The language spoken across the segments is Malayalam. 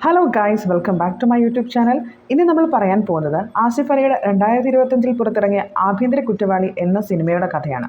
Hello guys, welcome back to my YouTube channel. ഇന്ന് നമ്മൾ പറയാൻ പോകുന്നത് ആസിഫ് അലിയുടെ 2025 പുറത്തിറങ്ങിയ ആഭ്യന്തര കുറ്റവാളി എന്ന സിനിമയുടെ കഥയാണ്.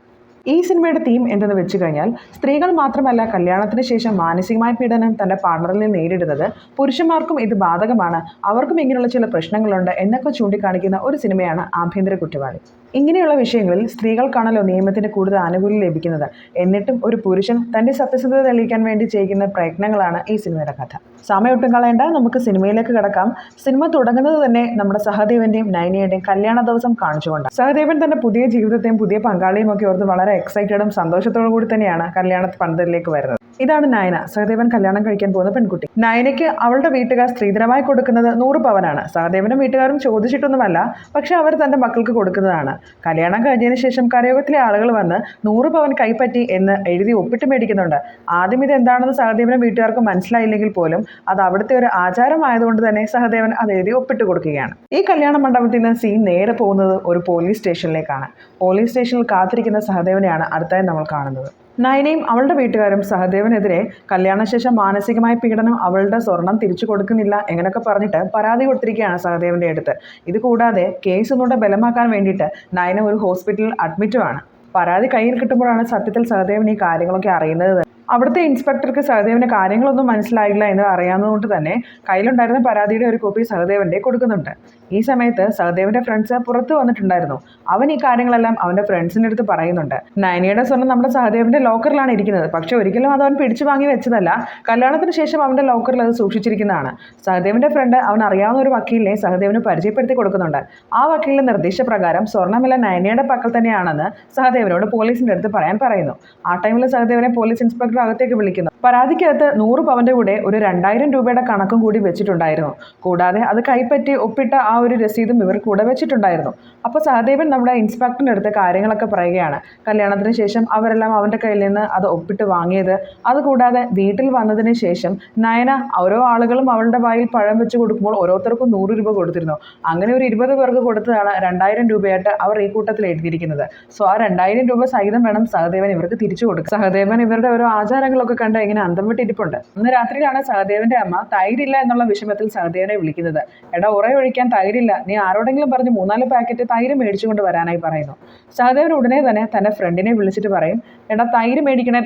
ഈ സിനിമയുടെ തീം എന്തെന്ന് വെച്ച് കഴിഞ്ഞാൽ, സ്ത്രീകൾ മാത്രമല്ല കല്യാണത്തിന് ശേഷം മാനസികമായ പീഡനം തൻ്റെ പാർട്ണറിൽ നിന്ന് നേരിടുന്നത്, പുരുഷന്മാർക്കും ഇത് ബാധകമാണ്, അവർക്കും ഇങ്ങനെയുള്ള ചില പ്രശ്നങ്ങളുണ്ട് എന്നൊക്കെ ചൂണ്ടിക്കാണിക്കുന്ന ഒരു സിനിമയാണ് ആഭ്യന്തര കുറ്റവാളി. ഇങ്ങനെയുള്ള വിഷയങ്ങളിൽ സ്ത്രീകൾക്കാണല്ലോ നിയമത്തിന് കൂടുതൽ ആനുകൂല്യം ലഭിക്കുന്നത്. എന്നിട്ടും ഒരു പുരുഷൻ തൻ്റെ സത്യസന്ധത തെളിയിക്കാൻ വേണ്ടി ചെയ്യുന്ന പ്രയത്നങ്ങളാണ് ഈ സിനിമയുടെ കഥ. സമയൊട്ടും കളയേണ്ട, നമുക്ക് സിനിമയിലേക്ക് കിടക്കാം. സിനിമ തുടങ്ങുന്നത് തന്നെ നമ്മുടെ സഹദേവന്റെയും നയനയുടെയും കല്യാണ ദിവസം കാണിച്ചുകൊണ്ടാണ്. സഹദേവൻ തന്റെ പുതിയ ജീവിതത്തെയും പുതിയ പങ്കാളിയും ഒക്കെ ഓർത്ത് വളരെ എക്സൈറ്റഡും സന്തോഷത്തോടു കൂടി തന്നെയാണ് കല്യാണ പന്തലിലേക്ക് വരുന്നത്. ഇതാണ് നയന, സഹദേവൻ കല്യാണം കഴിക്കാൻ പോകുന്ന പെൺകുട്ടി. നയനയ്ക്ക് അവളുടെ വീട്ടുകാർ സ്ത്രീധനമായി കൊടുക്കുന്നത് 100 പവനാണ്. സഹദേവനും വീട്ടുകാരും ചോദിച്ചിട്ടൊന്നുമല്ല, പക്ഷെ അവർ തന്റെ മക്കൾക്ക് കൊടുക്കുന്നതാണ്. കല്യാണം കഴിഞ്ഞതിന് ശേഷം കരയോഗത്തിലെ ആളുകൾ വന്ന് 100 പവൻ കൈപ്പറ്റി എന്ന് എഴുതി ഒപ്പിട്ട് മേടിക്കുന്നുണ്ട്. ആദ്യം ഇത് എന്താണെന്ന് സഹദേവനും വീട്ടുകാർക്ക് മനസ്സിലായില്ലെങ്കിൽ പോലും അത് അവിടുത്തെ ഒരു ആചാരമായതുകൊണ്ട് തന്നെ സഹദേവൻ അത് എഴുതി ഒപ്പിട്ട് കൊടുക്കുകയാണ്. ഈ കല്യാണ മണ്ഡപത്തിൽ നിന്ന് സീൻ നേരെ പോകുന്നത് ഒരു പോലീസ് സ്റ്റേഷനിലേക്കാണ്. പോലീസ് സ്റ്റേഷനിൽ കാത്തിരിക്കുന്ന സഹദേവനെയാണ് അടുത്തായി നമ്മൾ കാണുന്നത്. നയനയും അവളുടെ വീട്ടുകാരും സഹദേവനെതിരെ കല്യാണശേഷം മാനസികമായ പീഡനം, അവളുടെ സ്വർണം തിരിച്ചു കൊടുക്കുന്നില്ല എങ്ങനെയൊക്കെ പറഞ്ഞിട്ട് പരാതി കൊടുത്തിരിക്കുകയാണ് സഹദേവന്റെ അടുത്ത്. ഇത് കൂടാതെ കേസ് ഒന്നുകൂടെ ബലമാക്കാൻ വേണ്ടിയിട്ട് നയന ഒരു ഹോസ്പിറ്റലിൽ അഡ്മിറ്റുമാണ്. പരാതി കയ്യിൽ കിട്ടുമ്പോഴാണ് സത്യത്തിൽ സഹദേവൻ ഈ കാര്യങ്ങളൊക്കെ അറിയുന്നത്. അവിടുത്തെ ഇൻസ്പെക്ടർക്ക് സഹദേവന് കാര്യങ്ങളൊന്നും മനസ്സിലായില്ല എന്ന് അറിയാവുന്നതുകൊണ്ട് തന്നെ കയ്യിലുണ്ടായിരുന്ന പരാതിയുടെ ഒരു കോപ്പി സഹദേവന്റെ കൊടുക്കുന്നുണ്ട്. ഈ സമയത്ത് സഹദേവന്റെ ഫ്രണ്ട്സ് പുറത്ത് വന്നിട്ടുണ്ടായിരുന്നു. അവൻ ഈ കാര്യങ്ങളെല്ലാം അവന്റെ ഫ്രണ്ട്സിന്റെ അടുത്ത് പറയുന്നുണ്ട്. നയനയുടെ സ്വർണ്ണം നമ്മുടെ സഹദേവന്റെ ലോക്കറിലാണ് ഇരിക്കുന്നത്. പക്ഷെ ഒരിക്കലും അത് അവൻ പിടിച്ചു വാങ്ങി വെച്ചതല്ല. കല്യാണത്തിന് ശേഷം അവന്റെ ലോക്കറിൽ അത് സൂക്ഷിച്ചിരിക്കുന്നതാണ്. സഹദേവന്റെ ഫ്രണ്ട് അവൻ അറിയാവുന്ന ഒരു വക്കീലിനെ സഹദേവന് പരിചയപ്പെടുത്തി കൊടുക്കുന്നുണ്ട്. ആ വക്കീലിന്റെ നിർദ്ദേശപ്രകാരം സ്വർണ്ണമെല്ലാം നയനയുടെ പക്കൽ തന്നെയാണെന്ന് സഹദേവനോട് പോലീസിന്റെ അടുത്ത് പറയാൻ പറയുന്നു. ആ ടൈമിൽ സഹദേവനെ പോലീസ് ഇൻസ്പെക്ടർ അകത്തേക്ക് വിളിക്കുന്നു. പരാതിക്കകത്ത് 100 പവന്റെ കൂടെ ഒരു 2000 രൂപയുടെ കണക്കും കൂടി വെച്ചിട്ടുണ്ടായിരുന്നു. കൂടാതെ അത് കൈപ്പറ്റി ഒപ്പിട്ട ആ ഒരു രസീതും ഇവർ കൂടെ വെച്ചിട്ടുണ്ടായിരുന്നു. അപ്പോൾ സഹദേവൻ നമ്മുടെ ഇൻസ്പെക്ടറിന്റെ അടുത്ത് കാര്യങ്ങളൊക്കെ പറയുകയാണ്. കല്യാണത്തിന് ശേഷം അവരെല്ലാം അവന്റെ കയ്യിൽ നിന്ന് അത് ഒപ്പിട്ട് വാങ്ങിയത്, അതുകൂടാതെ വീട്ടിൽ വന്നതിന് ശേഷം നയന ഓരോ ആളുകളും അവളുടെ വായിൽ പഴം വെച്ച് കൊടുക്കുമ്പോൾ ഓരോരുത്തർക്കും 100 രൂപ കൊടുത്തിരുന്നു. അങ്ങനെ ഒരു 20 പേർക്ക് കൊടുത്തതാണ് 2000 രൂപയായിട്ട് അവർ ഈ കൂട്ടത്തിൽ എഴുതിയിരിക്കുന്നത്. സോ ആ 2000 രൂപ സഹിതം വേണം സഹദേവൻ ഇവർക്ക് തിരിച്ചു കൊടുക്കുക. സഹദേവൻ ഇവരുടെ ഓരോ ആചാരങ്ങളൊക്കെ കണ്ട് ഇങ്ങനെ അന്തം വിട്ടിരിപ്പുണ്ട്. അന്ന് രാത്രിയിലാണ് സഹദേവന്റെ അമ്മ തൈരില്ല എന്നുള്ള വിഷമത്തിൽ സഹദേവനെ വിളിക്കുന്നത്. എടാ, ഒഴിക്കാൻ തൈരില്ല, നീ ആരോടെങ്കിലും പറഞ്ഞ് 3-4 പാക്കറ്റ് തൈര് മേടിച്ചുകൊണ്ട് വരാനായി പറയുന്നു. സഹദേവൻ ഉടനെ തന്നെ തന്റെ ഫ്രണ്ടിനെ വിളിച്ചിട്ട് പറയും, എടാ തൈര് മേടിക്കണേ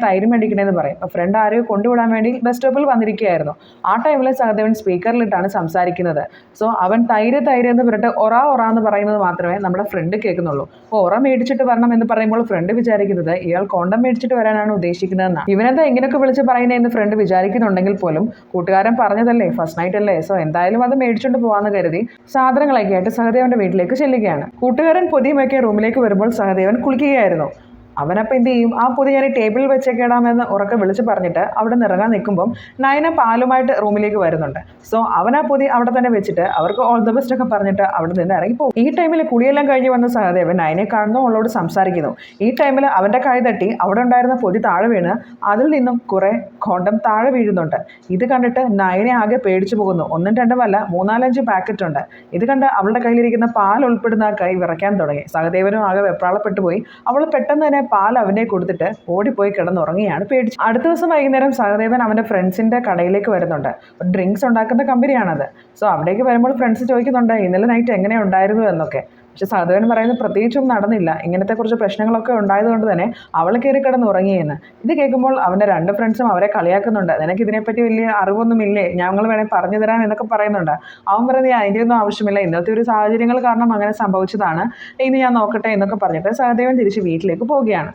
എന്ന് പറയും. അപ്പോൾ ഫ്രണ്ട് ആരെയോ കൊണ്ടുവിടാൻ വേണ്ടി ബസ് സ്റ്റോപ്പിൽ വന്നിരിക്കുകയായിരുന്നു. ആ ടൈമിൽ സഹദേവൻ സ്പീക്കറിലിട്ടാണ് സംസാരിക്കുന്നത്. സോ അവൻ തൈര് എന്ന് പറഞ്ഞിട്ട് ഒറ എന്ന് പറയുന്നത് മാത്രമേ നമ്മുടെ ഫ്രണ്ട് കേൾക്കുന്നുള്ളൂ. അപ്പോൾ ഒറ മേടിച്ചിട്ട് വരണം എന്ന് പറയുമ്പോൾ ഫ്രണ്ട് വിചാരിക്കുന്നത് ഇയാൾ കോണ്ടം മേടിച്ചിട്ട് വരാനാണ് ഉദ്ദേശിക്കുന്നതെന്നാണ്. ഇവനെന്താ ഇങ്ങനെയൊക്കെ വിളിച്ച് പറയുന്നതെന്ന് ഫ്രണ്ട് വിചാരിക്കുന്നുണ്ടെങ്കിൽ പോലും കൂട്ടുകാരൻ പറഞ്ഞതല്ലേ, ഫസ്റ്റ് നൈറ്റ് അല്ലേ, സോ എന്തായാലും അത് മേടിച്ചുകൊണ്ട് പോകാമെന്ന് കരുതി സാധനങ്ങളൊക്കെ ആയിട്ട് സഹദേവന്റെ വീട്ടിലേക്ക് ചെല്ലുകയാണ്. കൂട്ടുകാരൻ പൊതിയുമൊക്കെ റൂമിലേക്ക് വരുമ്പോൾ സഹദേവൻ കുളിക്കുകയായിരുന്നു. അവനപ്പം എന്ത് ചെയ്യും, ആ പൊതി ഞാൻ ടേബിളിൽ വെച്ചേക്കിടാമെന്ന് ഉറക്കെ വിളിച്ച് പറഞ്ഞിട്ട് അവിടെ നിന്ന് ഇറങ്ങാൻ നിൽക്കുമ്പം നയന പാലുമായിട്ട് റൂമിലേക്ക് വരുന്നുണ്ട്. സോ അവൻ ആ പൊതി അവിടെ തന്നെ വെച്ചിട്ട് അവർക്ക് ഓൾ ദ ബെസ്റ്റ് ഒക്കെ പറഞ്ഞിട്ട് അവിടെ നിന്ന് ഇറങ്ങിപ്പോകും. ഈ ടൈമിൽ കുളിയെല്ലാം കഴിഞ്ഞ് വന്ന സഹദേവൻ നയനെ കാണുന്നു, അവളോട് സംസാരിക്കുന്നു. ഈ ടൈമിൽ അവൻ്റെ കൈ തട്ടി അവിടെ ഉണ്ടായിരുന്ന പൊതി താഴെ വീണ് അതിൽ നിന്നും കുറെ കോണ്ടം താഴെ വീഴുന്നുണ്ട്. ഇത് കണ്ടിട്ട് നയനെ ആകെ പേടിച്ചു പോകുന്നു. 1-2 3-4-5 പാക്കറ്റ് ഉണ്ട്. ഇത് കണ്ട് അവളുടെ കയ്യിലിരിക്കുന്ന പാൽ ഉൾപ്പെടുന്ന കൈ വിറയ്ക്കാൻ തുടങ്ങി. സഹദേവനും ആകെ വെപ്രാളപ്പെട്ടു പോയി. അവൾ പെട്ടെന്ന് തന്നെ പാൽ അവനെ കൊടുത്തിട്ട് ഓടിപ്പോയി കിടന്നുറങ്ങിയാണ് പേടിച്ച്. അടുത്ത ദിവസം വൈകുന്നേരം സഹദേവൻ അവന്റെ ഫ്രണ്ട്സിന്റെ കടയിലേക്ക് വരുന്നുണ്ട്. ഡ്രിങ്ക്സ് ഉണ്ടാക്കുന്ന കമ്പനിയാണത്. സോ അവിടേക്ക് വരുമ്പോൾ ഫ്രണ്ട്സ് ചോദിക്കുന്നുണ്ട് ഇന്നലെ നൈറ്റ് എങ്ങനെ ഉണ്ടായിരുന്നു എന്നൊക്കെ. പക്ഷെ സഹദേവൻ പറയുന്നത് പ്രത്യേകിച്ചൊന്നും നടന്നില്ല, ഇങ്ങനത്തെ കുറച്ച് പ്രശ്നങ്ങളൊക്കെ ഉണ്ടായതുകൊണ്ട് തന്നെ അവൾ കയറി കിടന്നുറങ്ങിയെന്ന്. ഇത് കേൾക്കുമ്പോൾ അവൻ്റെ 2 ഫ്രണ്ട്സും അവരെ കളിയാക്കുന്നുണ്ട്. നിനക്ക് ഇതിനെപ്പറ്റി വലിയ അറിവൊന്നുമില്ലേ, ഞങ്ങൾ വേണേൽ പറഞ്ഞു തരാം എന്നൊക്കെ പറയുന്നുണ്ട്. അവൻ പറയുന്നത് അതിൻ്റെ ഒന്നും ആവശ്യമില്ല, ഇന്നത്തെ ഒരു സാഹചര്യങ്ങൾ കാരണം അങ്ങനെ സംഭവിച്ചതാണ്, ഇനി ഞാൻ നോക്കട്ടെ എന്നൊക്കെ പറഞ്ഞിട്ട് സഹദേവൻ തിരിച്ച് വീട്ടിലേക്ക് പോവുകയാണ്.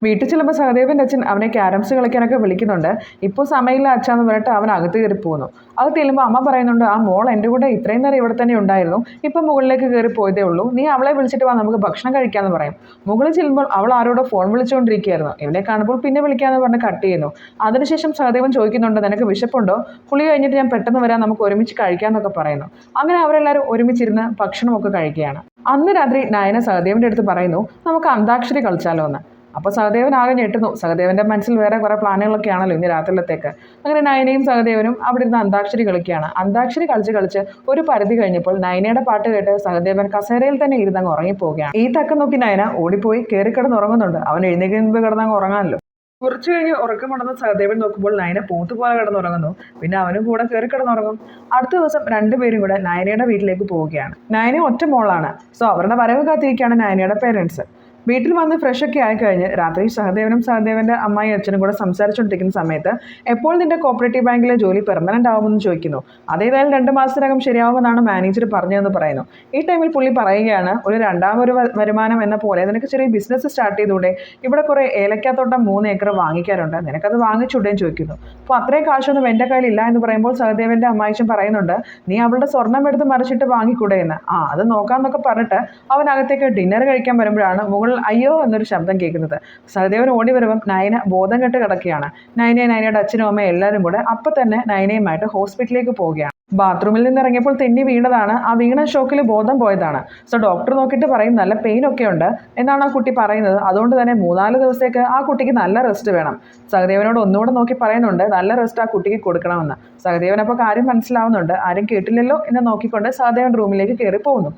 വീട്ടിൽ ചെല്ലുമ്പോൾ സഹദേവൻ്റെ അച്ഛൻ അവനെ ക്യാരംസ് കളിക്കാനൊക്കെ വിളിക്കുന്നുണ്ട്. ഇപ്പോൾ സമയമില്ല അച്ഛാന്ന് പറഞ്ഞിട്ട് അവൻ അകത്ത് കയറി പോകുന്നു. അത് ചെല്ലുമ്പോൾ അമ്മ പറയുന്നുണ്ട്, ആ മോൾ എൻ്റെ കൂടെ ഇത്രയും നേരം ഇവിടെ തന്നെ ഉണ്ടായിരുന്നു, ഇപ്പം മുകളിലേക്ക് കയറി പോയതേ ഉള്ളൂ, നീ അവളെ വിളിച്ചിട്ട് വാ, നമുക്ക് ഭക്ഷണം കഴിക്കാമെന്ന് പറയും. മുകളിൽ ചെല്ലുമ്പോൾ അവൾ ആരോടോ ഫോൺ വിളിച്ചുകൊണ്ടിരിക്കുകയായിരുന്നു. ഇവനെ കാണുമ്പോൾ പിന്നെ വിളിക്കാമെന്ന് പറഞ്ഞ് കട്ട് ചെയ്യുന്നു. അതിനുശേഷം സഹദേവൻ ചോദിക്കുന്നുണ്ട്, നിനക്ക് വിശപ്പുണ്ടോ, കുളി കഴിഞ്ഞിട്ട് ഞാൻ പെട്ടെന്ന് വരാം, നമുക്ക് ഒരുമിച്ച് കഴിക്കാമെന്നൊക്കെ പറയുന്നു. അങ്ങനെ അവരെല്ലാവരും ഒരുമിച്ചിരുന്ന് ഭക്ഷണമൊക്കെ കഴിക്കുകയാണ്. അന്ന് രാത്രി നയന സഹദേവൻ്റെ അടുത്ത് പറയുന്നു, നമുക്ക് അന്താക്ഷരി കളിച്ചാലോ എന്ന്. അപ്പോൾ സഹദേവൻ ആകെ ഞെട്ടുന്നു. സഹദേവന്റെ മനസ്സിൽ വേറെ കുറേ പ്ലാനുകളൊക്കെ ആണല്ലോ ഇന്ന് രാത്രിയിലത്തേക്ക്. അങ്ങനെ നയനയും സഹദേവനും അവിടെ ഇരുന്ന് അന്താക്ഷരി കളിക്കുകയാണ്. അന്താക്ഷരി കളിച്ച് ഒരു പരിധി കഴിഞ്ഞപ്പോൾ നയനയുടെ പാട്ട് കേട്ട് സഹദേവൻ കസേരയിൽ തന്നെ ഇരുന്നങ്ങ് ഉറങ്ങിപ്പോവുകയാണ്. ഈ തക്കം നോക്കി നയന ഓടിപ്പോയി കയറി കിടന്ന് ഉറങ്ങുന്നുണ്ട്. അവൻ എഴുന്നേൽക്കുന്ന മുമ്പ് കിടന്നങ്ങ് ഉറങ്ങാമല്ലോ. കുറച്ചു കഴിഞ്ഞ് ഉറക്കമുണ്ടെന്ന് സഹദേവൻ നോക്കുമ്പോൾ നയന പോത്തുപോലെ കിടന്നുറങ്ങുന്നു. പിന്നെ അവനും കൂടെ കയറി കിടന്നുറങ്ങും. അടുത്ത ദിവസം രണ്ടുപേരും കൂടെ നയനയുടെ വീട്ടിലേക്ക് പോവുകയാണ്. നയന ഒറ്റ മോളാണ്. സോ അവരുടെ വരവ് കാത്തിരിക്കുകയാണ് നയനയുടെ പേരൻസ്. വീട്ടിൽ വന്ന് ഫ്രഷൊക്കെ ആയിക്കഴിഞ്ഞ് രാത്രി സഹദേവനും സഹദേവന്റെ അമ്മായി അച്ഛനും കൂടെ സംസാരിച്ചുകൊണ്ടിരിക്കുന്ന സമയത്ത് എപ്പോൾ നിന്റെ കോപ്പറേറ്റീവ് ബാങ്കിലെ ജോലി പെർമനന്റ് ആവുമെന്ന് ചോദിക്കുന്നു. അതേതായാലും 2 മാസത്തിനകം ശരിയാവുമെന്നാണ് മാനേജർ പറഞ്ഞതെന്ന് പറയുന്നു. ഈ ടൈമിൽ പുള്ളി പറയുകയാണ്, ഒരു രണ്ടാമൊരു വരുമാനം എന്ന പോലെ നിനക്ക് ചെറിയ ബിസിനസ് സ്റ്റാർട്ട് ചെയ്തുകൂടെ? ഇവിടെ കുറെ ഏലക്കാത്തോട്ടം 3 ഏക്കർ വാങ്ങിക്കാറുണ്ട്, നിനക്കത് വാങ്ങിച്ചുടേന്ന് ചോദിക്കുന്നു. അപ്പോൾ അത്രയും കാശൊന്നും എൻ്റെ കയ്യിലില്ല എന്ന് പറയുമ്പോൾ സഹദേവന്റെ അമ്മായിച്ചൻ പറയുന്നുണ്ട്, നീ അവളുടെ സ്വർണം എടുത്ത് മറിച്ചിട്ട് വാങ്ങിക്കൂടെ എന്ന്. അത് നോക്കാമെന്നൊക്കെ പറഞ്ഞിട്ട് അവനകത്തേക്ക് ഡിന്നർ കഴിക്കാൻ വരുമ്പോഴാണ് മുകളിൽ അയ്യോ എന്നൊരു ശബ്ദം കേൾക്കുന്നത്. സഹദേവൻ ഓടി വരുമ്പം നയന ബോധം കെട്ട് കിടക്കുകയാണ്. നയനയും നയനയുടെ അച്ഛനും അമ്മയും എല്ലാവരും കൂടെ അപ്പം തന്നെ നയനയുമായിട്ട് ഹോസ്പിറ്റലിലേക്ക് പോവുകയാണ്. ബാത്റൂമിൽ നിന്ന് ഇറങ്ങിയപ്പോൾ തെന്നി വീണതാണ്. ആ വീണ ഷോക്കിൽ ബോധം പോയതാണ്. സോ ഡോക്ടർ നോക്കിയിട്ട് പറയും നല്ല പെയിൻ ഒക്കെ ഉണ്ട് എന്നാണ് ആ കുട്ടി പറയുന്നത്. അതുകൊണ്ട് തന്നെ 3-4 ദിവസത്തേക്ക് ആ കുട്ടിക്ക് നല്ല റെസ്റ്റ് വേണം. സഹദേവനോട് ഒന്നുകൂടെ നോക്കി പറയുന്നുണ്ട് നല്ല റെസ്റ്റ് ആ കുട്ടിക്ക് കൊടുക്കണമെന്ന്. സഹദേവൻ അപ്പോൾ കാര്യം മനസ്സിലാവുന്നുണ്ട്. ആരും കേട്ടില്ലല്ലോ എന്ന് നോക്കിക്കൊണ്ട് സഹദേവൻ റൂമിലേക്ക് കയറി പോകുന്നു.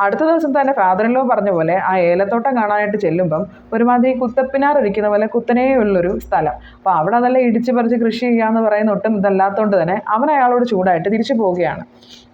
അടുത്ത ദിവസം തന്നെ ഫാദറിലോ പറഞ്ഞ പോലെ ആ ഏലത്തോട്ടം കാണാനായിട്ട് ചെല്ലുമ്പം ഒരുമാതിരി കുത്തപ്പിനാർ ഇരിക്കുന്ന പോലെ കുത്തനെയുള്ളൊരു സ്ഥലം. അപ്പോൾ അവിടെ അതെല്ലാം ഇടിച്ച് പറിച്ച് കൃഷി ചെയ്യാമെന്ന് പറയുന്ന ഒട്ടും ഇതല്ലാത്തതുകൊണ്ട് തന്നെ അവൻ അയാളോട് ചൂടായിട്ട് തിരിച്ചു പോവുകയാണ്.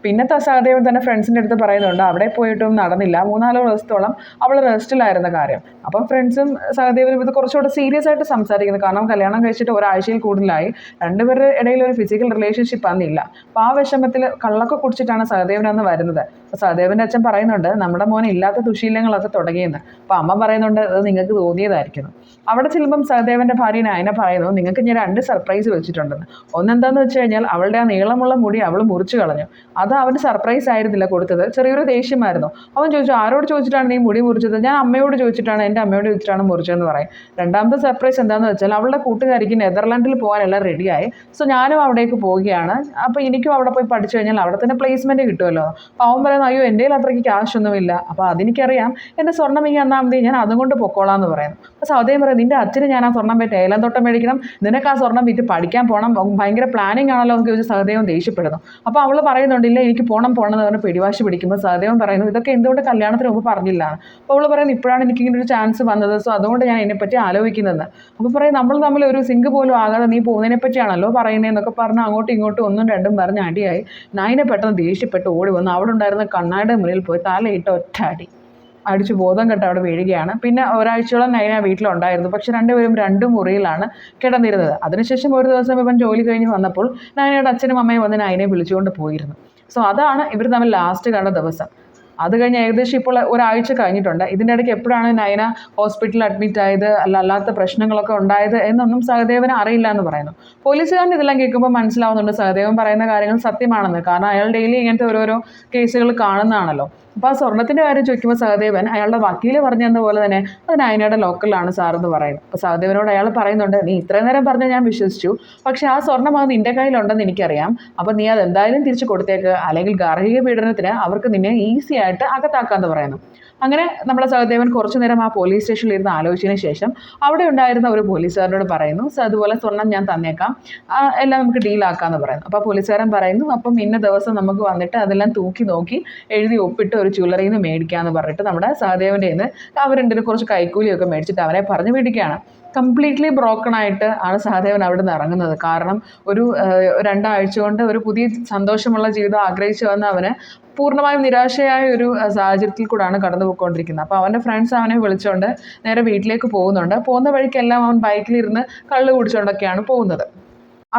പിന്നത്തെ സഹദേവൻ തന്നെ ഫ്രണ്ട്സിൻ്റെ അടുത്ത് പറയുന്നുണ്ട് അവിടെ പോയിട്ടും നടന്നില്ല, 3-4 ദിവസത്തോളം അവൾ റെസ്റ്റിലായിരുന്ന കാര്യം. അപ്പം ഫ്രണ്ട്സും സഹദേവനും ഇത് കുറച്ചുകൂടെ സീരിയസ് ആയിട്ട് സംസാരിക്കുന്നു. കാരണം കല്യാണം കഴിച്ചിട്ട് ഒരാഴ്ചയിൽ കൂടുതലായി, രണ്ടുപേരുടെ ഇടയിൽ ഒരു ഫിസിക്കൽ റിലേഷൻഷിപ്പ് അന്നില്ല. അപ്പോൾ ആ വിഷമത്തിൽ കള്ളൊക്കെ കുടിച്ചിട്ടാണ് സഹദേവൻ അന്ന് വരുന്നത്. അപ്പോൾ സഹദേവൻ്റെ അച്ഛൻ പറയുന്നുണ്ട് നമ്മുടെ മോനെ ഇല്ലാത്ത ദുശീലങ്ങളൊക്കെ തുടങ്ങിയെന്ന്. അപ്പോൾ അമ്മ പറയുന്നുണ്ട് അത് നിങ്ങൾക്ക് തോന്നിയതായിരിക്കുന്നു. അവിടെ ചെല്ലുമ്പം സഹദേവൻ്റെ ഭാര്യ നയന പറയുന്നു നിങ്ങൾക്ക് ഞാൻ 2 സർപ്രൈസ് വെച്ചിട്ടുണ്ടെന്ന്. ഒന്നെന്താണെന്ന് വെച്ച് കഴിഞ്ഞാൽ അവളുടെ ആ നീളമുള്ള മുടി അവൾ മുറിച്ച് കളഞ്ഞു. അത് അവന് സർപ്രൈസ് ആയിരുന്നില്ല കൊടുത്തത്, ചെറിയൊരു ദേഷ്യമായിരുന്നു. അവൻ ചോദിച്ചു ആരോട് ചോദിച്ചിട്ടാണ് നീ മുടി മുറിച്ചത്? ഞാൻ അമ്മയോട് ചോദിച്ചിട്ടാണ്, എൻ്റെ അമ്മയോട് ചോദിച്ചിട്ടാണ് മുറിച്ചതെന്ന് പറയും. രണ്ടാമത്തെ സർപ്രൈസ് എന്താണെന്ന് വെച്ചാൽ അവളുടെ കൂട്ടുകാരിക്ക് നെതർലാൻഡിൽ പോകാനെല്ലാം റെഡിയായി. സോ ഞാനും അവിടേക്ക് പോവുകയാണ്. അപ്പോൾ എനിക്കും അവിടെ പോയി പഠിച്ചു കഴിഞ്ഞാൽ അവിടെ തന്നെ പ്ലേസ്മെൻറ്റ് കിട്ടുമല്ലോ. അപ്പോൾ അവൻ പറയുന്നു അയ്യോ എൻ്റെ കയ്യിൽ അത്രയ്ക്ക് ക്യാഷൊന്നുമില്ല, അപ്പോൾ അതെനിക്കറിയാം, എൻ്റെ സ്വർണ്ണം ഇങ്ങനെ തന്നാൽ മതി, ഞാൻ അതും കൊണ്ട് പൊക്കോളാം എന്ന് പറയുന്നു. അപ്പോൾ സൗദയം പറയും നിൻ്റെ അച്ഛന് ഞാൻ ആ സ്വർണ്ണം പറ്റി ഏലം തോട്ടം മേടിക്കണം, നിനക്ക് ആ സ്വർണ്ണം വിറ്റ് പഠിക്കാൻ പോകണം, ഭയങ്കര പ്ലാനിങ് ആണല്ലോ എന്ന് ചോദിച്ച് സഹദേവൻ ദേഷ്യപ്പെടുന്നു. അപ്പോൾ അവൾ പറയുന്നുണ്ട് ഇല്ല എനിക്ക് പോകണം എന്ന് പറഞ്ഞ് പിടിവാശി പിടിക്കുമ്പോൾ സഹദേവൻ പറയുന്നു ഇതൊക്കെ എന്തുകൊണ്ട് കല്യാണത്തിന് മുമ്പ് പറഞ്ഞില്ല. അപ്പോൾ അവൾ പറയുന്നു ഇപ്പോഴാണ് എനിക്കിങ്ങനെ ഒരു ചാൻസ് വന്നത്, സോ അതുകൊണ്ട് ഞാൻ ഇതിനെപ്പറ്റി ആലോചിക്കുന്നതെന്ന്. അപ്പോൾ പറയും നമ്മൾ തമ്മിൽ ഒരു സിങ്ക് പോലും ആകാതെ നീ പോകുന്നതിനെ പറ്റിയാണല്ലോ പറയുന്നതെന്നൊക്കെ പറഞ്ഞ് അങ്ങോട്ടും ഇങ്ങോട്ടും ഒന്നും രണ്ടും പറഞ്ഞ് അടിയായി. നയനെ പെട്ടെന്ന് ദേഷ്യപ്പെട്ട് ഓടി വന്ന് അവിടെ ഉണ്ടായിരുന്ന കണ്ണാടിയുടെ മുന്നിൽ പോയി തലയിട്ട് ഒറ്റ അടിച്ച് ബോധം കെട്ട് അവിടെ വീഴുകയാണ്. പിന്നെ ഒരാഴ്ചയോളം നയന വീട്ടിലുണ്ടായിരുന്നു. പക്ഷെ രണ്ടുപേരും 2 മുറിയിലാണ് കിടന്നിരുന്നത്. അതിനുശേഷം ഒരു ദിവസം ഇവൻ ജോലി കഴിഞ്ഞ് വന്നപ്പോൾ നയനയുടെ അച്ഛനും അമ്മയും വന്ന് നയനെ വിളിച്ചുകൊണ്ട് പോയിരുന്നു. സോ അതാണ് ഇവർ തമ്മിൽ ലാസ്റ്റ് കണ്ട ദിവസം. അത് കഴിഞ്ഞ് ഏകദേശം ഇപ്പോൾ ഒരാഴ്ച കഴിഞ്ഞിട്ടുണ്ട്. ഇതിൻ്റെ ഇടയ്ക്ക് എപ്പോഴാണ് നയന ഹോസ്പിറ്റലിൽ അഡ്മിറ്റ് ആയത്, അല്ലാത്ത പ്രശ്നങ്ങളൊക്കെ ഉണ്ടായത് എന്നൊന്നും സഹദേവന് അറിയില്ല എന്ന് പറയുന്നു. പോലീസുകാരൻ ഇതെല്ലാം കേൾക്കുമ്പോൾ മനസ്സിലാവുന്നുണ്ട് സഹദേവൻ പറയുന്ന കാര്യങ്ങൾ സത്യമാണെന്ന്. കാരണം അയാൾ ഡെയിലി ഇങ്ങനത്തെ ഓരോരോ കേസുകൾ കാണുന്നതാണല്ലോ. അപ്പോൾ ആ സ്വർണ്ണത്തിൻ്റെ കാര്യം ചോദിക്കുമ്പോൾ സഹദേവൻ അയാളുടെ വക്കീൽ പറഞ്ഞതുപോലെ തന്നെ അത് നയനയുടെ ലോക്കലാണ് സാറെന്ന് പറയുന്നു. അപ്പോൾ സഹദേവനോട് അയാൾ പറയുന്നുണ്ട് നീ ഇത്രയും നേരം പറഞ്ഞ് ഞാൻ വിശ്വസിച്ചു, പക്ഷേ ആ സ്വർണ്ണം അത് നിൻ്റെ കയ്യിലുണ്ടെന്ന് എനിക്കറിയാം, അപ്പോൾ നീ അത് എന്തായാലും തിരിച്ച് കൊടുത്തേക്ക്, അല്ലെങ്കിൽ ഗാർഹിക പീഡനത്തിന് അവർക്ക് നിന്നെ ഈസി ആയിട്ട് അകത്താക്കാമെന്ന് പറയുന്നു. അങ്ങനെ നമ്മുടെ സഹദേവൻ കുറച്ചു നേരം ആ പോലീസ് സ്റ്റേഷനിൽ ഇരുന്ന് ആലോചിച്ചതിന് ശേഷം അവിടെ ഉണ്ടായിരുന്ന ഒരു പോലീസുകാരനോട് പറയുന്നു അതുപോലെ സ്വർണ്ണം ഞാൻ തന്നേക്കാം, എല്ലാം നമുക്ക് ഡീലാക്കാമെന്ന് പറയുന്നു. അപ്പോൾ പോലീസുകാരൻ പറയുന്നു അപ്പം ഇന്ന ദിവസം നമുക്ക് വന്നിട്ട് അതെല്ലാം തൂക്കി നോക്കി എഴുതി ഒപ്പിട്ട് ഒരു ജ്വല്ലറിയിൽ നിന്ന് മേടിക്കാമെന്ന് പറഞ്ഞിട്ട് നമ്മുടെ സഹദേവൻ്റെ നിന്ന് അവരുണ്ടെങ്കിൽ കുറച്ച് കൈക്കൂലിയൊക്കെ മേടിച്ചിട്ട് അവനെ പറഞ്ഞു മേടിക്കുകയാണ്. കംപ്ലീറ്റ്ലി ബ്രോക്കൺ ആയിട്ട് ആണ് സഹദേവൻ അവിടെ നിന്ന് ഇറങ്ങുന്നത്. കാരണം ഒരു 2 ആഴ്ച കൊണ്ട് ഒരു പുതിയ സന്തോഷമുള്ള ജീവിതം ആഗ്രഹിച്ചു വന്ന അവന് പൂർണ്ണമായും നിരാശയായ ഒരു സാഹചര്യത്തിൽ കൂടാണ് കടന്നു പോയിക്കൊണ്ടിരിക്കുന്നത്. അപ്പോൾ അവൻ്റെ ഫ്രണ്ട്സ് അവനെ വിളിച്ചുകൊണ്ട് നേരെ വീട്ടിലേക്ക് പോകുന്നുണ്ട്. പോകുന്ന വഴിക്കെല്ലാം അവൻ ബൈക്കിലിരുന്ന് കള്ള് കുടിച്ചുകൊണ്ടൊക്കെയാണ് പോകുന്നത്.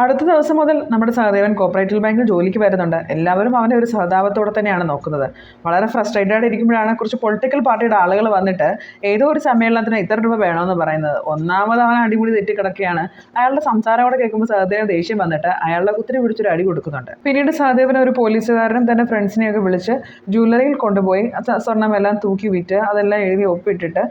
അടുത്ത ദിവസം മുതൽ നമ്മുടെ സഹദേവൻ കോപ്പറേറ്റീവ് ബാങ്കിൽ ജോലിക്ക് വരുന്നുണ്ട്. എല്ലാവരും അവനെ ഒരു സഹതാപത്തോടെ തന്നെയാണ് നോക്കുന്നത്. വളരെ ഫ്രസ്ട്രേറ്റഡ് ആയിട്ട് ഇരിക്കുമ്പോഴാണ് കുറച്ച് പൊളിറ്റിക്കൽ പാർട്ടിയുടെ ആളുകൾ വന്നിട്ട് ഏതോ ഒരു സമ്മേളനത്തിന് ഇത്ര രൂപ വേണമെന്ന് പറയുന്നത്. ഒന്നാമത് അവൻ അടിമുടി തെറ്റിക്കിടക്കുകയാണ്. അയാളുടെ സംസാരം കൂടെ കേൾക്കുമ്പോൾ സഹദേവൻ ദേഷ്യം വന്നിട്ട് അയാളുടെ കുത്തിരി പിടിച്ചൊരു അടി കൊടുക്കുന്നുണ്ട്. പിന്നീട് സഹദേവൻ ഒരു പോലീസുകാരനും തൻ്റെ ഫ്രണ്ട്സിനെയൊക്കെ വിളിച്ച് ജ്വല്ലറിയിൽ കൊണ്ടുപോയി സ്വർണ്ണമെല്ലാം തൂക്കി വിറ്റ് അതെല്ലാം എഴുതി ഒപ്പിട്ടിട്ട്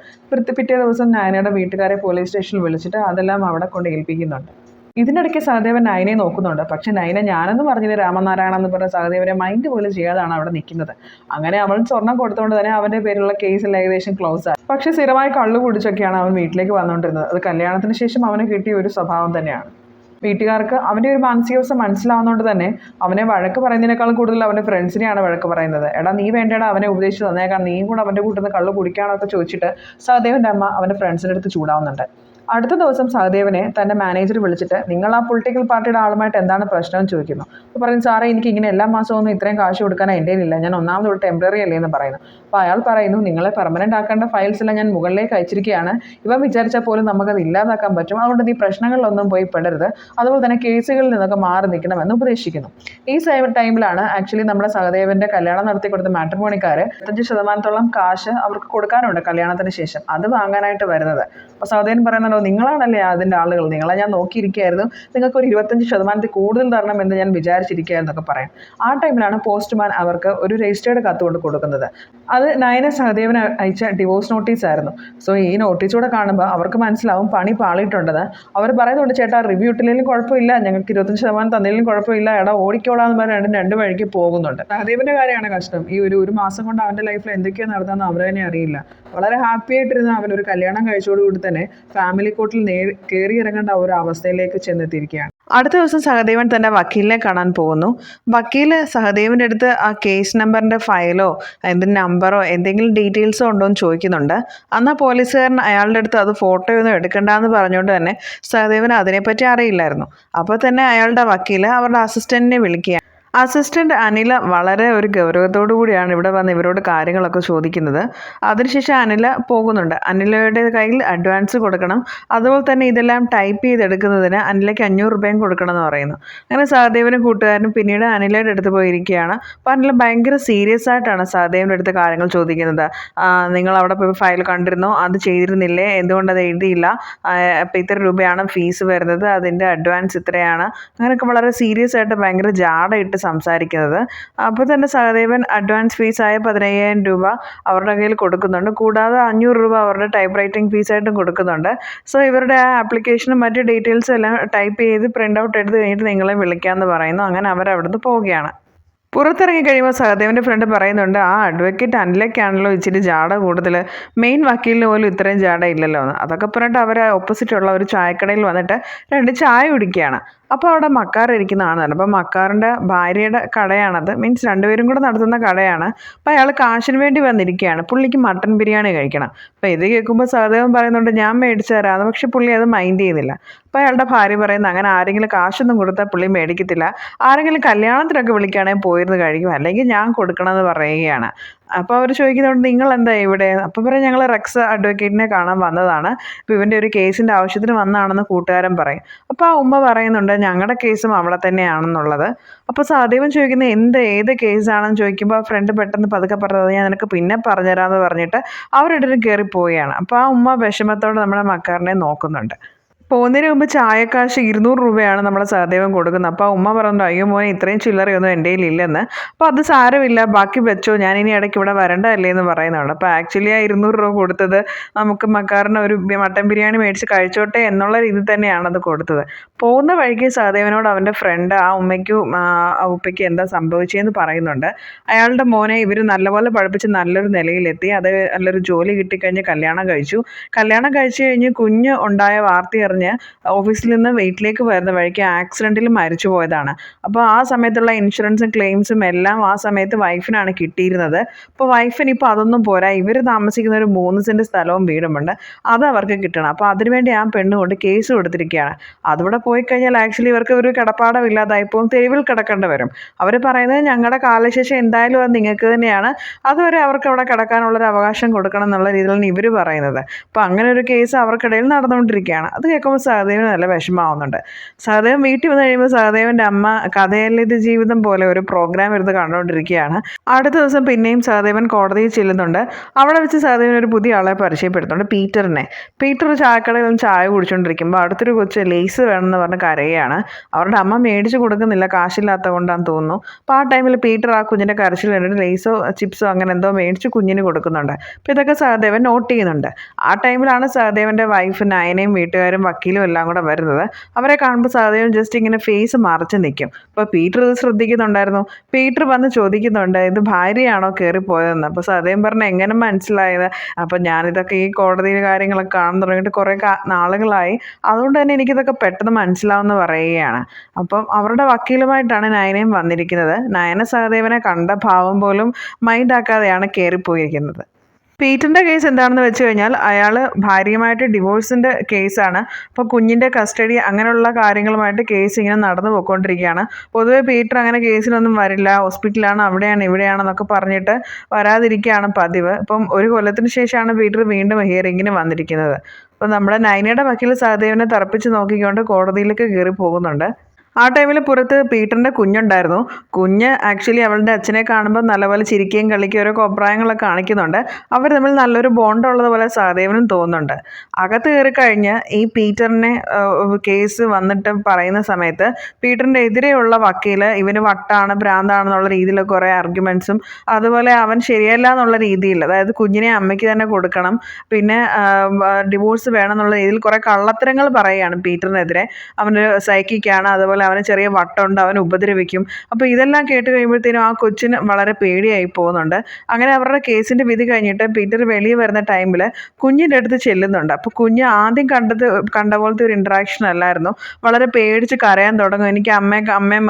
പിറ്റേ ദിവസം നയനയുടെ വീട്ടുകാരെ പോലീസ് സ്റ്റേഷനിൽ വിളിച്ചിട്ട് അതെല്ലാം അവിടെ കൊണ്ട് ഏൽപ്പിക്കുന്നുണ്ട്. ഇതിനിടയ്ക്ക് സഹദേവൻ നയനെ നോക്കുന്നുണ്ട്. പക്ഷെ നയന ഞാനെന്ന് പറഞ്ഞത് രാമനാരായണ എന്ന് പറഞ്ഞ സഹദേവനെ മൈൻഡ് പോലും ചെയ്യാതാണ് അവിടെ നിൽക്കുന്നത്. അങ്ങനെ അവൻ സ്വർണ്ണം കൊടുത്തുകൊണ്ട് തന്നെ അവൻ്റെ പേരുള്ള കേസിൽ ഏകദേശം ക്ലോസ് ആയി. പക്ഷെ സ്ഥിരമായി കള്ളു കുടിച്ചൊക്കെയാണ് അവൻ വീട്ടിലേക്ക് വന്നുകൊണ്ടിരുന്നത്. അത് കല്യാണത്തിന് ശേഷം അവന് കിട്ടിയ ഒരു സ്വഭാവം തന്നെയാണ്. വീട്ടുകാർക്ക് അവൻ്റെ ഒരു മാനസികാവസ്ഥ മനസ്സിലാവുന്നതുകൊണ്ട് തന്നെ അവനെ വഴക്ക് പറയുന്നതിനേക്കാളും കൂടുതൽ അവൻ്റെ ഫ്രണ്ട്സിനെയാണ് വഴക്ക് പറയുന്നത്. എടാ നീ വേണ്ടടാ അവനെ ഉപദേശിച്ച് തന്നേക്കാം, നീയും കൂടെ അവൻ്റെ കൂട്ടുന്ന കള്ളു കുടിക്കാനൊക്കെ ചോദിച്ചിട്ട് സഹദേവൻ്റെ അമ്മ അവൻ്റെ ഫ്രണ്ട്സിൻ്റെ അടുത്ത് ചൂടാവുന്നുണ്ട്. അടുത്ത ദിവസം സഹദേവനെ തൻ്റെ മാനേജർ വിളിച്ചിട്ട് നിങ്ങൾ ആ പൊളിറ്റിക്കൽ പാർട്ടിയുടെ ആളുമായിട്ട് എന്താണ് പ്രശ്നം ചോദിക്കുന്നു. അപ്പോൾ പറയുന്നു, സാറേ എനിക്ക് ഇങ്ങനെ എല്ലാ മാസവും ഒന്നും ഇത്രയും കാശ് കൊടുക്കാൻ എൻ്റെ ഇല്ല, ഞാൻ ഒന്നാമത് ഒരു ടെമ്പററി അല്ലേ എന്ന് പറയുന്നു. അപ്പോൾ അയാൾ പറയുന്നു, നിങ്ങളെ പെർമനൻ്റ് ആക്കേണ്ട ഫയൽസ് എല്ലാം ഞാൻ മുകളിലേക്ക് അയച്ചിരിക്കുകയാണ്, ഇവ വിചാരിച്ചാൽ പോലും നമുക്കത് ഇല്ലാതാക്കാൻ പറ്റും, അതുകൊണ്ട് നീ പ്രശ്നങ്ങളിലൊന്നും പോയി പെടരുത്, അതുപോലെ തന്നെ കേസുകളിൽ നിന്നൊക്കെ മാറി നിൽക്കണമെന്ന് ഉപദേശിക്കുന്നു. ഈ ടൈമിലാണ് ആക്ച്വലി നമ്മുടെ സഹദേവൻ്റെ കല്യാണം നടത്തി കൊടുത്ത മാട്രിമോണിക്കാർ 25% കാശ് അവർക്ക് കൊടുക്കാനുണ്ട് കല്യാണത്തിന് ശേഷം, അത് വാങ്ങാനായിട്ട് വരുന്നത്. അപ്പോൾ സഹദേവൻ പറയുന്നുണ്ടോ, നിങ്ങളാണല്ലേ അതിൻ്റെ ആളുകൾ, നിങ്ങളെ ഞാൻ നോക്കിയിരിക്കുകയായിരുന്നു, നിങ്ങൾക്കൊരു 25% കൂടുതൽ തരണം എന്ന് ഞാൻ വിചാരിച്ചിരിക്കുകയെന്നൊക്കെ പറയാം. ആ ടൈമിലാണ് പോസ്റ്റ്മാൻ അവർക്ക് ഒരു രജിസ്റ്റേർഡ് കത്ത് കൊണ്ട് കൊടുക്കുന്നത്. അത് നയന സഹദേവന് അയച്ച ഡിവോഴ്സ് നോട്ടീസ് ആയിരുന്നു. സോ ഈ നോട്ടീസ് കൂടെ കാണുമ്പോൾ അവർക്ക് മനസ്സിലാവും പണി പാളിയിട്ടുണ്ടെന്ന്. അവർ പറയുന്നുണ്ട്, ചേട്ടാ റിവ്യൂ ഇട്ടില്ലെങ്കിലും കുഴപ്പമില്ല, ഞങ്ങൾക്ക് 25% തന്നില്ലെങ്കിലും കുഴപ്പമില്ല, എടാ ഓടിക്കോളാന്ന് പറഞ്ഞ് രണ്ട് വഴിക്ക് പോകുന്നുണ്ട്. സഹദേവൻ്റെ കാര്യമാണ് കഷ്ടം. ഈ ഒരു മാസം കൊണ്ട് അവൻ്റെ ലൈഫിൽ എന്തൊക്കെയാണ് നടന്നതെന്ന് അവർ തന്നെ അറിയില്ല. വളരെ ഹാപ്പി ആയിട്ടിരുന്ന അവനൊരു കല്യാണം കഴിച്ചോടുകൂടി തന്നെ ഫാമിലി കോർട്ടിൽ കയറി ഇറങ്ങേണ്ട ഒരു അവസ്ഥയിലേക്ക് ചെന്നെത്തിയിരിക്കുകയാണ്. അടുത്ത ദിവസം സഹദേവൻ തൻ്റെ വക്കീലിനെ കാണാൻ പോകുന്നു. വക്കീൽ സഹദേവൻ്റെ അടുത്ത് ആ കേസ് നമ്പറിൻ്റെ ഫയലോ എന്തിൻ്റെ നമ്പറോ എന്തെങ്കിലും ഡീറ്റെയിൽസോ ഉണ്ടോ എന്ന് ചോദിക്കുന്നുണ്ട്. എന്നാൽ പോലീസുകാരൻ അയാളുടെ അടുത്ത് അത് ഫോട്ടോയൊന്നും എടുക്കണ്ടെന്ന് പറഞ്ഞുകൊണ്ട് തന്നെ സഹദേവന് അതിനെപ്പറ്റി അറിയില്ലായിരുന്നു. അപ്പോൾ തന്നെ അയാളുടെ വക്കീൽ അവരുടെ അസിസ്റ്റൻറ്റിനെ വിളിക്കുകയാണ്. അസിസ്റ്റൻ്റ് അനില വളരെ ഒരു ഗൗരവത്തോടു കൂടിയാണ് ഇവിടെ വന്ന് ഇവരോട് കാര്യങ്ങളൊക്കെ ചോദിക്കുന്നത്. അതിനുശേഷം അനില പോകുന്നുണ്ട്. അനിലയുടെ കയ്യിൽ അഡ്വാൻസ് കൊടുക്കണം, അതുപോലെ തന്നെ ഇതെല്ലാം ടൈപ്പ് ചെയ്തെടുക്കുന്നതിന് അനിലയ്ക്ക് 500 രൂപയും കൊടുക്കണം എന്ന് പറയുന്നു. അങ്ങനെ സഹദേവനും കൂട്ടുകാരനും പിന്നീട് അനിലയുടെ അടുത്ത് പോയിരിക്കുകയാണ്. അപ്പോൾ അനില ഭയങ്കര സീരിയസ് ആയിട്ടാണ് സഹദേവൻ്റെ അടുത്ത് കാര്യങ്ങൾ ചോദിക്കുന്നത്. നിങ്ങൾ അവിടെ പോയി ഫയൽ കണ്ടിരുന്നോ, അത് ചെയ്തിരുന്നില്ലേ, എന്തുകൊണ്ടത് എഴുതിയില്ല, അപ്പോൾ ഇത്ര രൂപയാണ് ഫീസ് വരുന്നത്, അതിൻ്റെ അഡ്വാൻസ് ഇത്രയാണ്, അങ്ങനെയൊക്കെ വളരെ സീരിയസ് ആയിട്ട് ഭയങ്കര ജാടയിട്ട് സംസാരിക്കുന്നത്. അപ്പോൾ തന്നെ സഹദേവൻ അഡ്വാൻസ് ഫീസായ 15,000 രൂപ അവരുടെ കയ്യിൽ കൊടുക്കുന്നുണ്ട്. കൂടാതെ 500 രൂപ അവരുടെ ടൈപ്പ് റൈറ്റിംഗ് ഫീസായിട്ടും കൊടുക്കുന്നുണ്ട്. സോ ഇവരുടെ ആ ആപ്ലിക്കേഷനും മറ്റ് ഡീറ്റെയിൽസും എല്ലാം ടൈപ്പ് ചെയ്ത് പ്രിൻ്റ് ഔട്ട് എടുത്ത് കഴിഞ്ഞിട്ട് നിങ്ങളെ വിളിക്കാമെന്ന് പറയുന്നു. അങ്ങനെ അവരവിടുന്ന് പോവുകയാണ്. പുറത്തിറങ്ങി കഴിയുമ്പോൾ സഹദേവൻ്റെ ഫ്രണ്ട് പറയുന്നുണ്ട്, ആ അഡ്വക്കേറ്റ് അനിലയ്ക്കാണല്ലോ ഇച്ചിരി ജാട കൂടുതൽ, മെയിൻ വക്കീലിന് പോലും ഇത്രയും ജാട ഇല്ലല്ലോ എന്ന്. അതൊക്കെ പറഞ്ഞിട്ട് അവർ ഓപ്പോസിറ്റുള്ള ഒരു ചായക്കടയിൽ വന്നിട്ട് 2 ചായ കുടിക്കുകയാണ്. അപ്പോൾ അവിടെ മക്കാർ ഇരിക്കുന്നതാണ്. അപ്പോൾ മക്കാറിൻ്റെ ഭാര്യയുടെ കടയാണത്, മീൻസ് രണ്ടുപേരും കൂടെ നടത്തുന്ന കടയാണ്. അപ്പോൾ അയാൾ കാശിന് വേണ്ടി വന്നിരിക്കുകയാണ്, പുള്ളിക്ക് മട്ടൻ ബിരിയാണി കഴിക്കണം. അപ്പോൾ ഇത് കേൾക്കുമ്പോൾ സഹദേവൻ പറയുന്നുണ്ട്, ഞാൻ മേടിച്ചു തരാമെന്ന്. പക്ഷെ പുള്ളി അത് മൈൻഡ് ചെയ്യുന്നില്ല. അപ്പോൾ അയാളുടെ ഭാര്യ പറയുന്നത്, അങ്ങനെ ആരെങ്കിലും കാശൊന്നും കൊടുത്താൽ പുള്ളി മേടിക്കത്തില്ല, ആരെങ്കിലും കല്യാണത്തിനൊക്കെ വിളിക്കുകയാണെങ്കിൽ പോയിരുന്നു കഴിക്കും, അല്ലെങ്കിൽ ഞാൻ കൊടുക്കണമെന്ന് പറയുകയാണ്. അപ്പോൾ അവർ ചോദിക്കുന്നുണ്ട്, നിങ്ങൾ എന്താ ഇവിടെ? അപ്പോൾ പറയും, ഞങ്ങൾ റെക്സ് അഡ്വക്കേറ്റിനെ കാണാൻ വന്നതാണ്, അപ്പോൾ ഇവൻ്റെ ഒരു കേസിൻ്റെ ആവശ്യത്തിന് വന്നതാണെന്ന് കൂട്ടുകാരൻ പറയും. അപ്പോൾ ആ ഉമ്മ പറയുന്നുണ്ട്, ഞങ്ങളുടെ കേസും അവിടെ തന്നെയാണെന്നുള്ളത്. അപ്പോൾ സഹദേവൻ ചോദിക്കുന്നത് ഏത് കേസാണെന്ന് ചോദിക്കുമ്പോൾ ആ ഫ്രണ്ട് പെട്ടെന്ന് പതുക്കെ പറഞ്ഞത്, ഞാൻ നിനക്ക് പിന്നെ പറഞ്ഞുതരാമെന്ന് പറഞ്ഞിട്ട് അവരുടെ കയറി പോവുകയാണ്. അപ്പോൾ ആ ഉമ്മ വിഷമത്തോടെ നമ്മുടെ മക്കാറിനെ നോക്കുന്നുണ്ട്. പോകുന്നതിന് മുമ്പ് ചായക്കാശ് 200 രൂപയാണ് നമ്മുടെ സഹദേവൻ കൊടുക്കുന്നത്. അപ്പോൾ ഉമ്മ പറഞ്ഞു, അയ്യോ മോനെ ഇത്രയും ചില്ലറയൊന്നും എൻ്റെ കയ്യിൽ ഇല്ലെന്ന്. അപ്പോൾ അത് സാരമില്ല, ബാക്കി വെച്ചോ, ഞാൻ ഇനി ഇടയ്ക്ക് ഇവിടെ വരണ്ടല്ലേ എന്ന് പറയുന്നുണ്ട്. അപ്പോൾ ആക്ച്വലി ആ 200 രൂപ കൊടുത്തത് നമുക്ക് മക്കാറിന് ഒരു മട്ടൻ ബിരിയാണി മേടിച്ച് കഴിച്ചോട്ടെ എന്നുള്ള രീതിയിൽ തന്നെയാണ് അത് കൊടുത്തത്. പോകുന്ന വഴിക്ക് സഹദേവനോട് അവൻ്റെ ഫ്രണ്ട് ആ ഉമ്മയ്ക്കും ആ ഉപ്പയ്ക്കും എന്താ സംഭവിച്ചതെന്ന് പറയുന്നുണ്ട്. അയാളുടെ മോനെ ഇവർ നല്ലപോലെ പഠിപ്പിച്ച് നല്ലൊരു നിലയിലെത്തി, അത് നല്ലൊരു ജോലി കിട്ടിക്കഴിഞ്ഞ് കല്യാണം കഴിച്ചു. കല്യാണം കഴിച്ച് കഴിഞ്ഞ് കുഞ്ഞ് ഉണ്ടായ വാർത്ത അറിഞ്ഞ് ഓഫീസിൽ നിന്ന് വീട്ടിലേക്ക് വരുന്ന വഴിക്ക് ആക്സിഡൻറ്റിൽ മരിച്ചു പോയതാണ്. അപ്പോൾ ആ സമയത്തുള്ള ഇൻഷുറൻസും ക്ലെയിംസും എല്ലാം ആ സമയത്ത് വൈഫിനാണ് കിട്ടിയിരുന്നത്. അപ്പോൾ വൈഫിന് ഇപ്പോൾ അതൊന്നും പോരാ, ഇവർ താമസിക്കുന്ന ഒരു 3 സെൻറ്റ് സ്ഥലവും വീടുമുണ്ട്, അത് അവർക്ക് കിട്ടണം. അപ്പോൾ അതിനുവേണ്ടി ആ പെണ്ണ് കൊണ്ട് കേസ് കൊടുത്തിരിക്കുകയാണ്. അതിവിടെ പോയി കഴിഞ്ഞാൽ ആക്ച്വലി ഇവർക്ക് ഒരു കിടപ്പാടം ഇല്ലാതായിപ്പോൾ തെരുവിൽ കിടക്കേണ്ടി വരും. അവർ പറയുന്നത്, ഞങ്ങളുടെ കാലശേഷം എന്തായാലും അത് നിങ്ങൾക്ക് തന്നെയാണ്, അതുവരെ അവർക്ക് അവിടെ കിടക്കാനുള്ളൊരു അവകാശം കൊടുക്കണം എന്നുള്ള രീതിയിലാണ് ഇവർ പറയുന്നത്. അപ്പോൾ അങ്ങനെ ഒരു കേസ് അവർക്കിടയിൽ നടന്നുകൊണ്ടിരിക്കുകയാണ്. അത് കേൾക്കുമ്പോൾ സഹദേവന് നല്ല വിഷമാവുന്നുണ്ട്. സഹദേവൻ വീട്ടിൽ വന്നു കഴിയുമ്പോൾ സഹദേവൻ്റെ അമ്മ കഥയല്ലിത് ജീവിതം പോലെ ഒരു പ്രോഗ്രാം എടുത്ത് കണ്ടുകൊണ്ടിരിക്കുകയാണ്. അടുത്ത ദിവസം പിന്നെയും സഹദേവൻ കോടതിയിൽ ചെല്ലുന്നുണ്ട്. അവിടെ വെച്ച് സഹദേവൻ ഒരു പുതിയ ആളെ പരിചയപ്പെടുത്തുന്നുണ്ട്, പീറ്ററിനെ. പീറ്റർ ചായക്കടയിൽ നിന്ന് ചായ കുടിച്ചുകൊണ്ടിരിക്കുമ്പോൾ അടുത്തൊരു കൊച്ച് ലേസ് വേണമെന്ന് പറഞ്ഞ് കരയുകയാണ്. അവരുടെ അമ്മ മേടിച്ച് കൊടുക്കുന്നില്ല, കാശില്ലാത്തത് കൊണ്ടാണെന്ന് തോന്നുന്നു. അപ്പോൾ ആ ടൈമിൽ പീറ്റർ ആ കുഞ്ഞിൻ്റെ കരച്ചിൽ കണ്ടിട്ട് ലേസോ ചിപ്സോ അങ്ങനെ എന്തോ മേടിച്ച് കുഞ്ഞിന് കൊടുക്കുന്നുണ്ട്. അപ്പോൾ ഇതൊക്കെ സഹദേവൻ നോട്ട് ചെയ്യുന്നുണ്ട്. ആ ടൈമിലാണ് സഹദേവൻ്റെ വൈഫ് നയനയും വീട്ടുകാരും വക്കീലും എല്ലാം കൂടെ വരുന്നത്. അവരെ കാണുമ്പോൾ സഹദേവൻ ജസ്റ്റ് ഇങ്ങനെ ഫേസ് മറച്ച് നിൽക്കും. അപ്പോൾ പീറ്റർ ഇത് ശ്രദ്ധിക്കുന്നുണ്ടായിരുന്നു. പീറ്റർ വന്ന് ചോദിക്കുന്നുണ്ട്, ഇത് ഭാര്യയാണോ കയറിപ്പോയതെന്ന്. അപ്പോൾ സഹദേവൻ പറഞ്ഞ്, എങ്ങനെ മനസ്സിലായത്? അപ്പോൾ ഞാനിതൊക്കെ ഈ കോടതിയിൽ കാര്യങ്ങളൊക്കെ കാണാൻ തുടങ്ങിയിട്ട് കുറേ നാളുകളായി, അതുകൊണ്ട് തന്നെ എനിക്കിതൊക്കെ പെട്ടെന്ന് മനസ്സിലാവുമെന്ന് പറയുകയാണ്. അപ്പം അവരുടെ വക്കീലുമായിട്ടാണ് നയനയും വന്നിരിക്കുന്നത്. നയന സഹദേവനെ കണ്ട ഭാവം പോലും മൈൻഡാക്കാതെയാണ് കയറിപ്പോയിരിക്കുന്നത്. പീറ്ററിൻ്റെ കേസ് എന്താണെന്ന് വെച്ച് കഴിഞ്ഞാൽ അയാൾ ഭാര്യയുമായിട്ട് ഡിവോഴ്സിൻ്റെ കേസാണ്. അപ്പോൾ കുഞ്ഞിൻ്റെ കസ്റ്റഡി അങ്ങനെയുള്ള കാര്യങ്ങളുമായിട്ട് കേസ് ഇങ്ങനെ നടന്നു പോയിക്കൊണ്ടിരിക്കുകയാണ്. പൊതുവെ പീറ്റർ അങ്ങനെ കേസിലൊന്നും വരില്ല, ഹോസ്പിറ്റലാണ്, അവിടെയാണ് ഇവിടെയാണെന്നൊക്കെ പറഞ്ഞിട്ട് വരാതിരിക്കുകയാണ് പതിവ്. ഇപ്പം ഒരു കൊല്ലത്തിന് ശേഷമാണ് പീറ്റർ വീണ്ടും ഹിയറിങ്ങിന് വന്നിരിക്കുന്നത്. അപ്പോൾ നമ്മുടെ നൈനയുടെ വക്കീൽ സഹദേവനെ തറപ്പിച്ച് നോക്കിക്കൊണ്ട് കോടതിയിലേക്ക് കയറി പോകുന്നുണ്ട്. ആ ടൈമിൽ പുറത്ത് പീറ്ററിൻ്റെ കുഞ്ഞുണ്ടായിരുന്നു. കുഞ്ഞ് ആക്ച്വലി അവളുടെ അച്ഛനെ കാണുമ്പോൾ നല്ലപോലെ ചിരിക്കുകയും കളിക്കുകയും ഓരോ കോപ്രായങ്ങളൊക്കെ കാണിക്കുന്നുണ്ട്. അവർ തമ്മിൽ നല്ലൊരു ബോണ്ട് ഉള്ളതുപോലെ സഹദേവനും തോന്നുന്നുണ്ട്. അകത്ത് കയറി കഴിഞ്ഞ് ഈ പീറ്ററിനെ കേസ് വന്നിട്ട് പറയുന്ന സമയത്ത് പീറ്ററിൻ്റെ എതിരെയുള്ള വക്കീൽ ഇവന് വട്ടാണ്, ഭ്രാന്താണെന്നുള്ള രീതിയിൽ കുറേ ആർഗ്യുമെൻറ്റ്സും അതുപോലെ അവൻ ശരിയല്ല എന്നുള്ള രീതിയിൽ, അതായത് കുഞ്ഞിനെ അമ്മയ്ക്ക് തന്നെ കൊടുക്കണം, പിന്നെ ഡിവോഴ്സ് വേണം എന്നുള്ള രീതിയിൽ കുറേ കള്ളത്തരങ്ങൾ പറയുകയാണ് പീറ്ററിനെതിരെ. അവന് സൈക്കിക്കാണ്, അതുപോലെ അവന് ചെറിയ വട്ടമുണ്ട്, അവൻ ഉപദ്രവിക്കും. അപ്പോൾ ഇതെല്ലാം കേട്ട് കഴിയുമ്പോഴത്തേനും ആ കൊച്ചിന് വളരെ പേടിയായി പോകുന്നുണ്ട്. അങ്ങനെ അവരുടെ കേസിൻ്റെ വിധി കഴിഞ്ഞിട്ട് പീറ്റർ വെളിയിൽ വരുന്ന ടൈമിൽ കുഞ്ഞിൻ്റെ അടുത്ത് ചെല്ലുന്നുണ്ട്. അപ്പോൾ കുഞ്ഞ് ആദ്യം കണ്ട പോലത്തെ ഒരു ഇൻട്രാക്ഷൻ അല്ലായിരുന്നു. വളരെ പേടിച്ച് കരയാൻ തുടങ്ങും. എനിക്ക് അമ്മയും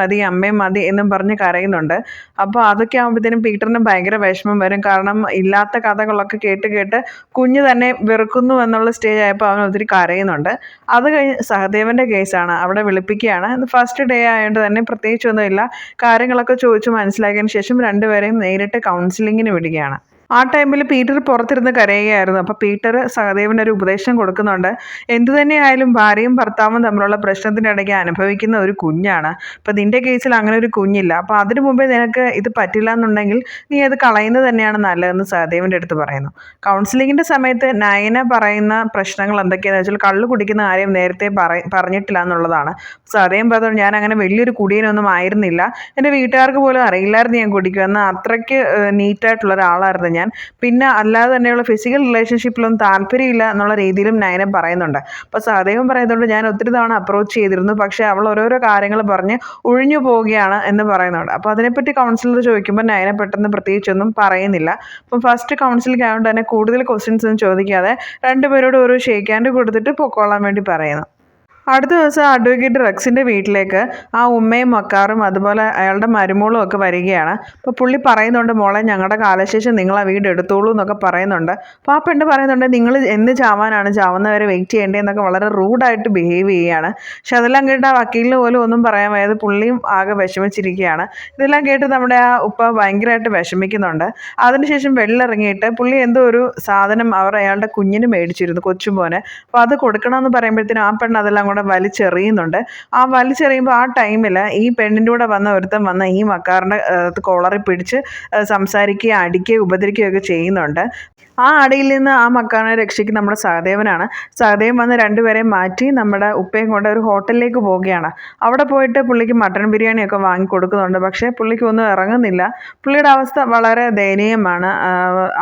മതി എന്നും പറഞ്ഞ് കരയുന്നുണ്ട്. അപ്പോൾ അതൊക്കെ ആകുമ്പോഴത്തേനും പീറ്ററിന് ഭയങ്കര വിഷമം വരും. കാരണം ഇല്ലാത്ത കഥകളൊക്കെ കേട്ട് കുഞ്ഞ് തന്നെ വെറുക്കുന്നു എന്നുള്ള സ്റ്റേജ് ആയപ്പോൾ അവൻ ഒത്തിരി കരയുന്നുണ്ട്. അത് കഴിഞ്ഞ് സഹദേവൻ്റെ കേസാണ്. അവിടെ വിളിപ്പിക്കുകയാണ്. ഫസ്റ്റ് ഡേ ആയതുകൊണ്ട് തന്നെ പ്രത്യേകിച്ചൊന്നുമില്ല. കാര്യങ്ങളൊക്കെ ചോദിച്ച് മനസ്സിലാക്കിയതിന് ശേഷം രണ്ടുപേരെയും നേരിട്ട് കൗൺസിലിങ്ങിന് വിടുകയാണ്. ആ ടൈമിൽ പീറ്റർ പുറത്തിരുന്ന് കരയുകയായിരുന്നു. അപ്പോൾ പീറ്റർ സഹദേവനൊരു ഉപദേശം കൊടുക്കുന്നുണ്ട്. എന്തു തന്നെയായാലും ഭാര്യയും ഭർത്താവും തമ്മിലുള്ള പ്രശ്നത്തിൻ്റെ ഇടയ്ക്ക് അനുഭവിക്കുന്ന ഒരു കുഞ്ഞാണ്. അപ്പോൾ നിൻ്റെ കേസിൽ അങ്ങനെ ഒരു കുഞ്ഞില്ല. അപ്പോൾ അതിനു മുമ്പേ നിനക്ക് ഇത് പറ്റില്ല എന്നുണ്ടെങ്കിൽ നീ അത് കളയുന്നത് തന്നെയാണ് നല്ലതെന്ന് സഹദേവൻ്റെ അടുത്ത് പറയുന്നു. കൗൺസിലിങ്ങിൻ്റെ സമയത്ത് നയന പറയുന്ന പ്രശ്നങ്ങൾ എന്തൊക്കെയാണെന്ന് വെച്ചാൽ കള്ളു കുടിക്കുന്ന കാര്യം നേരത്തെ പറഞ്ഞിട്ടില്ല എന്നുള്ളതാണ്. സഹദേവൻ പറഞ്ഞു, ഞാൻ അങ്ങനെ വലിയൊരു കുടിയനൊന്നും ആയിരുന്നില്ല, എൻ്റെ വീട്ടുകാർക്ക് പോലും അറിയില്ലായിരുന്നു ഞാൻ കുടിക്കുമെന്ന്. അത്രയ്ക്ക് നീറ്റായിട്ടുള്ള ഒരാളായിരുന്നു ഞാൻ. പിന്നെ അല്ലാതെ തന്നെയുള്ള ഫിസിക്കൽ റിലേഷൻഷിപ്പിലൊന്നും താല്പര്യമില്ല എന്നുള്ള രീതിയിലും നയന പറയുന്നുണ്ട്. അപ്പോൾ സഹദേവൻ പറയുന്നുണ്ട്, ഞാൻ ഒത്തിരി തവണ അപ്രോച്ച് ചെയ്തിരുന്നു, പക്ഷേ അവൾ ഓരോരോ കാര്യങ്ങൾ പറഞ്ഞ് ഒഴിഞ്ഞു പോവുകയാണ് എന്ന് പറയുന്നുണ്ട്. അപ്പോൾ അതിനെപ്പറ്റി കൗൺസിലർ ചോദിക്കുമ്പോൾ നയന പെട്ടെന്ന് പ്രത്യേകിച്ചൊന്നും പറയുന്നില്ല. അപ്പം ഫസ്റ്റ് കൗൺസിലിംഗ് ആയതുകൊണ്ട് തന്നെ കൂടുതൽ ക്വസ്റ്റ്യൻസ് ഒന്നും ചോദിക്കാതെ രണ്ടുപേരോട് ഒരു ഷേക്ക് ഹാൻഡ് കൊടുത്തിട്ട് പൊക്കോളാൻ വേണ്ടി പറയുന്നു. അടുത്ത ദിവസം അഡ്വക്കേറ്റ് റെക്സിൻ്റെ വീട്ടിലേക്ക് ആ ഉമ്മയും മക്കാറും അതുപോലെ അയാളുടെ മരുമോളും ഒക്കെ വരികയാണ്. അപ്പോൾ പുള്ളി പറയുന്നുണ്ട്, മോളെ ഞങ്ങളുടെ കാലശേഷം നിങ്ങൾ ആ വീട് എടുത്തോളൂ എന്നൊക്കെ പറയുന്നുണ്ട്. അപ്പോൾ ആ പെണ്ണ് പറയുന്നുണ്ട്, നിങ്ങൾ എന്ന് ചാവാനാണ്, ചാവുന്നവരെ വെയിറ്റ് ചെയ്യേണ്ടതെന്നൊക്കെ വളരെ റൂഡായിട്ട് ബിഹേവ് ചെയ്യുകയാണ്. പക്ഷെ അതെല്ലാം കേട്ട് ആ വക്കീലിന് പോലും ഒന്നും പറയാൻ വയ്യാതെ പുള്ളിയും ആകെ വിഷമിച്ചിരിക്കുകയാണ്. ഇതെല്ലാം കേട്ട് നമ്മുടെ ആ ഉപ്പ ഭയങ്കരമായിട്ട് വിഷമിക്കുന്നുണ്ട്. അതിനുശേഷം വെള്ളിറങ്ങിയിട്ട് പുള്ളി എന്തോ ഒരു സാധനം അയാളുടെ കുഞ്ഞിന് മേടിച്ചിരുന്നു, കൊച്ചുമോനെ. അപ്പോൾ അത് കൊടുക്കണമെന്ന് പറയുമ്പോഴത്തേനും ആ പെണ്ണ് അതെല്ലാം കൂടെ വലിച്ചെറിയുന്നുണ്ട്. ആ വലിച്ചെറിയുമ്പോൾ ആ ടൈമിൽ ഈ പെണ്ണിൻ്റെ കൂടെ ഒരുത്തൻ വന്ന ഈ മക്കാറിൻ്റെ കോളറിൽ പിടിച്ച് സംസാരിക്കുകയും അടിക്കുകയും ഉപദ്രവിക്കുകയൊക്കെ ചെയ്യുന്നുണ്ട്. ആ അടിയിൽ നിന്ന് ആ മക്കാറിനെ രക്ഷിക്കുന്ന നമ്മുടെ സഹദേവനാണ്. സഹദേവൻ വന്ന് രണ്ടുപേരെയും മാറ്റി നമ്മുടെ ഉപ്പയും കൊണ്ട് ഒരു ഹോട്ടലിലേക്ക് പോവുകയാണ്. അവിടെ പോയിട്ട് പുള്ളിക്ക് മട്ടൺ ബിരിയാണിയൊക്കെ വാങ്ങി കൊടുക്കുന്നുണ്ട്. പക്ഷേ പുള്ളിക്ക് ഒന്നും ഇറങ്ങുന്നില്ല. പുള്ളിയുടെ അവസ്ഥ വളരെ ദയനീയമാണ്.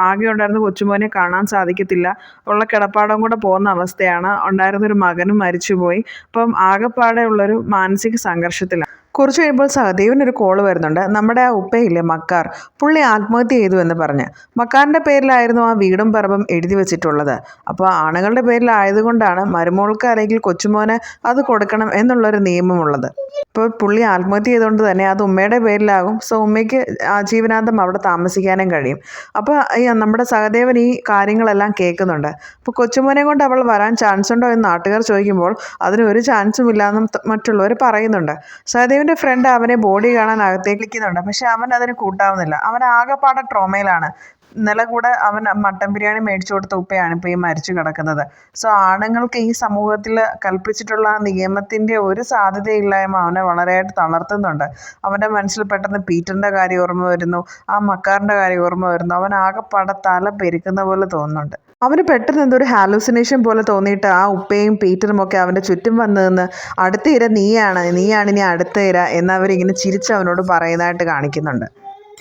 ആകെ ഉണ്ടായിരുന്ന കൊച്ചുമോനെ കാണാൻ സാധിക്കത്തില്ല. ഉള്ള കിടപ്പാടം കൂടെ പോകുന്ന അവസ്ഥയാണ്. ഉണ്ടായിരുന്നൊരു മകനും മരിച്ചുപോയി. അപ്പം ആകെപ്പാടെ ഉള്ളൊരു മാനസിക സംഘർഷത്തിലാണ്. കുറച്ച് കഴിയുമ്പോൾ സഹദേവനൊരു കോള് വരുന്നുണ്ട്. നമ്മുടെ ആ ഉപ്പയില്ലേ മക്കാർ, പുള്ളി ആത്മഹത്യ ചെയ്തു എന്ന് പറഞ്ഞ്. മക്കാറിൻ്റെ പേരിലായിരുന്നു ആ വീടും പറമ്പും എഴുതി വെച്ചിട്ടുള്ളത്. അപ്പോൾ ആണുങ്ങളുടെ പേരിലായതുകൊണ്ടാണ് മരുമോൾക്ക് അല്ലെങ്കിൽ കൊച്ചുമോന് അത് കൊടുക്കണം എന്നുള്ളൊരു നിയമമുള്ളത്. ഇപ്പോൾ പുള്ളി ആത്മഹത്യ ചെയ്തുകൊണ്ട് തന്നെ അത് ഉമ്മയുടെ പേരിലാകും. സോ ഉമ്മയ്ക്ക് ആജീവനാന്തം അവിടെ താമസിക്കാനും കഴിയും. അപ്പോൾ നമ്മുടെ സഹദേവൻ ഈ കാര്യങ്ങളെല്ലാം കേൾക്കുന്നുണ്ട്. അപ്പോൾ കൊച്ചുമോനെ കൊണ്ട് അവൾ വരാൻ ചാൻസ് ഉണ്ടോ എന്ന് നാട്ടുകാർ ചോദിക്കുമ്പോൾ അതിനൊരു ചാൻസും ഇല്ലയെന്നും മറ്റുള്ളവർ പറയുന്നുണ്ട്. സഹദേവൻ്റെ ഫ്രണ്ട് അവനെ ബോഡി കാണാൻ അകത്തേക്ക് വിളിക്കുന്നുണ്ട്. പക്ഷെ അവൻ അതിന് കൂട്ടാവുന്നില്ല. അവൻ ആകെപ്പാടെ ട്രോമയിലാണ്. ഇന്നലെ കൂടെ അവൻ മട്ടൻ ബിരിയാണി മേടിച്ചു കൊടുത്ത ഉപ്പയാണ് ഇപ്പോൾ ഈ മരിച്ചു കിടക്കുന്നത്. സോ ആണുങ്ങൾക്ക് ഈ സമൂഹത്തിൽ കൽപ്പിച്ചിട്ടുള്ള നിയമത്തിൻ്റെ ഒരു സാധ്യതയില്ലായ്മ അവനെ വളരെയായിട്ട് തളർത്തുന്നുണ്ട്. അവൻ്റെ മനസ്സിൽ പെട്ടെന്ന് പീറ്ററിൻ്റെ കാര്യം ഓർമ്മ വരുന്നു, ആ മക്കാറിൻ്റെ കാര്യം ഓർമ്മ വരുന്നു. അവൻ ആകെപ്പാടെ തല പെരുക്കുന്ന പോലെ തോന്നുന്നുണ്ട്. അവന് പെട്ടെന്ന് എന്തൊരു ഹാലൂസിനേഷൻ പോലെ തോന്നിയിട്ട് ആ ഉപ്പയും പീറ്ററും ഒക്കെ അവൻ്റെ ചുറ്റും വന്ന് നിന്ന് അടുത്ത ഇര നീയാണ് ഇനി അടുത്ത ഇര എന്നവരിങ്ങനെ ചിരിച്ച് അവനോട് പറയുന്നതായിട്ട് കാണിക്കുന്നുണ്ട്.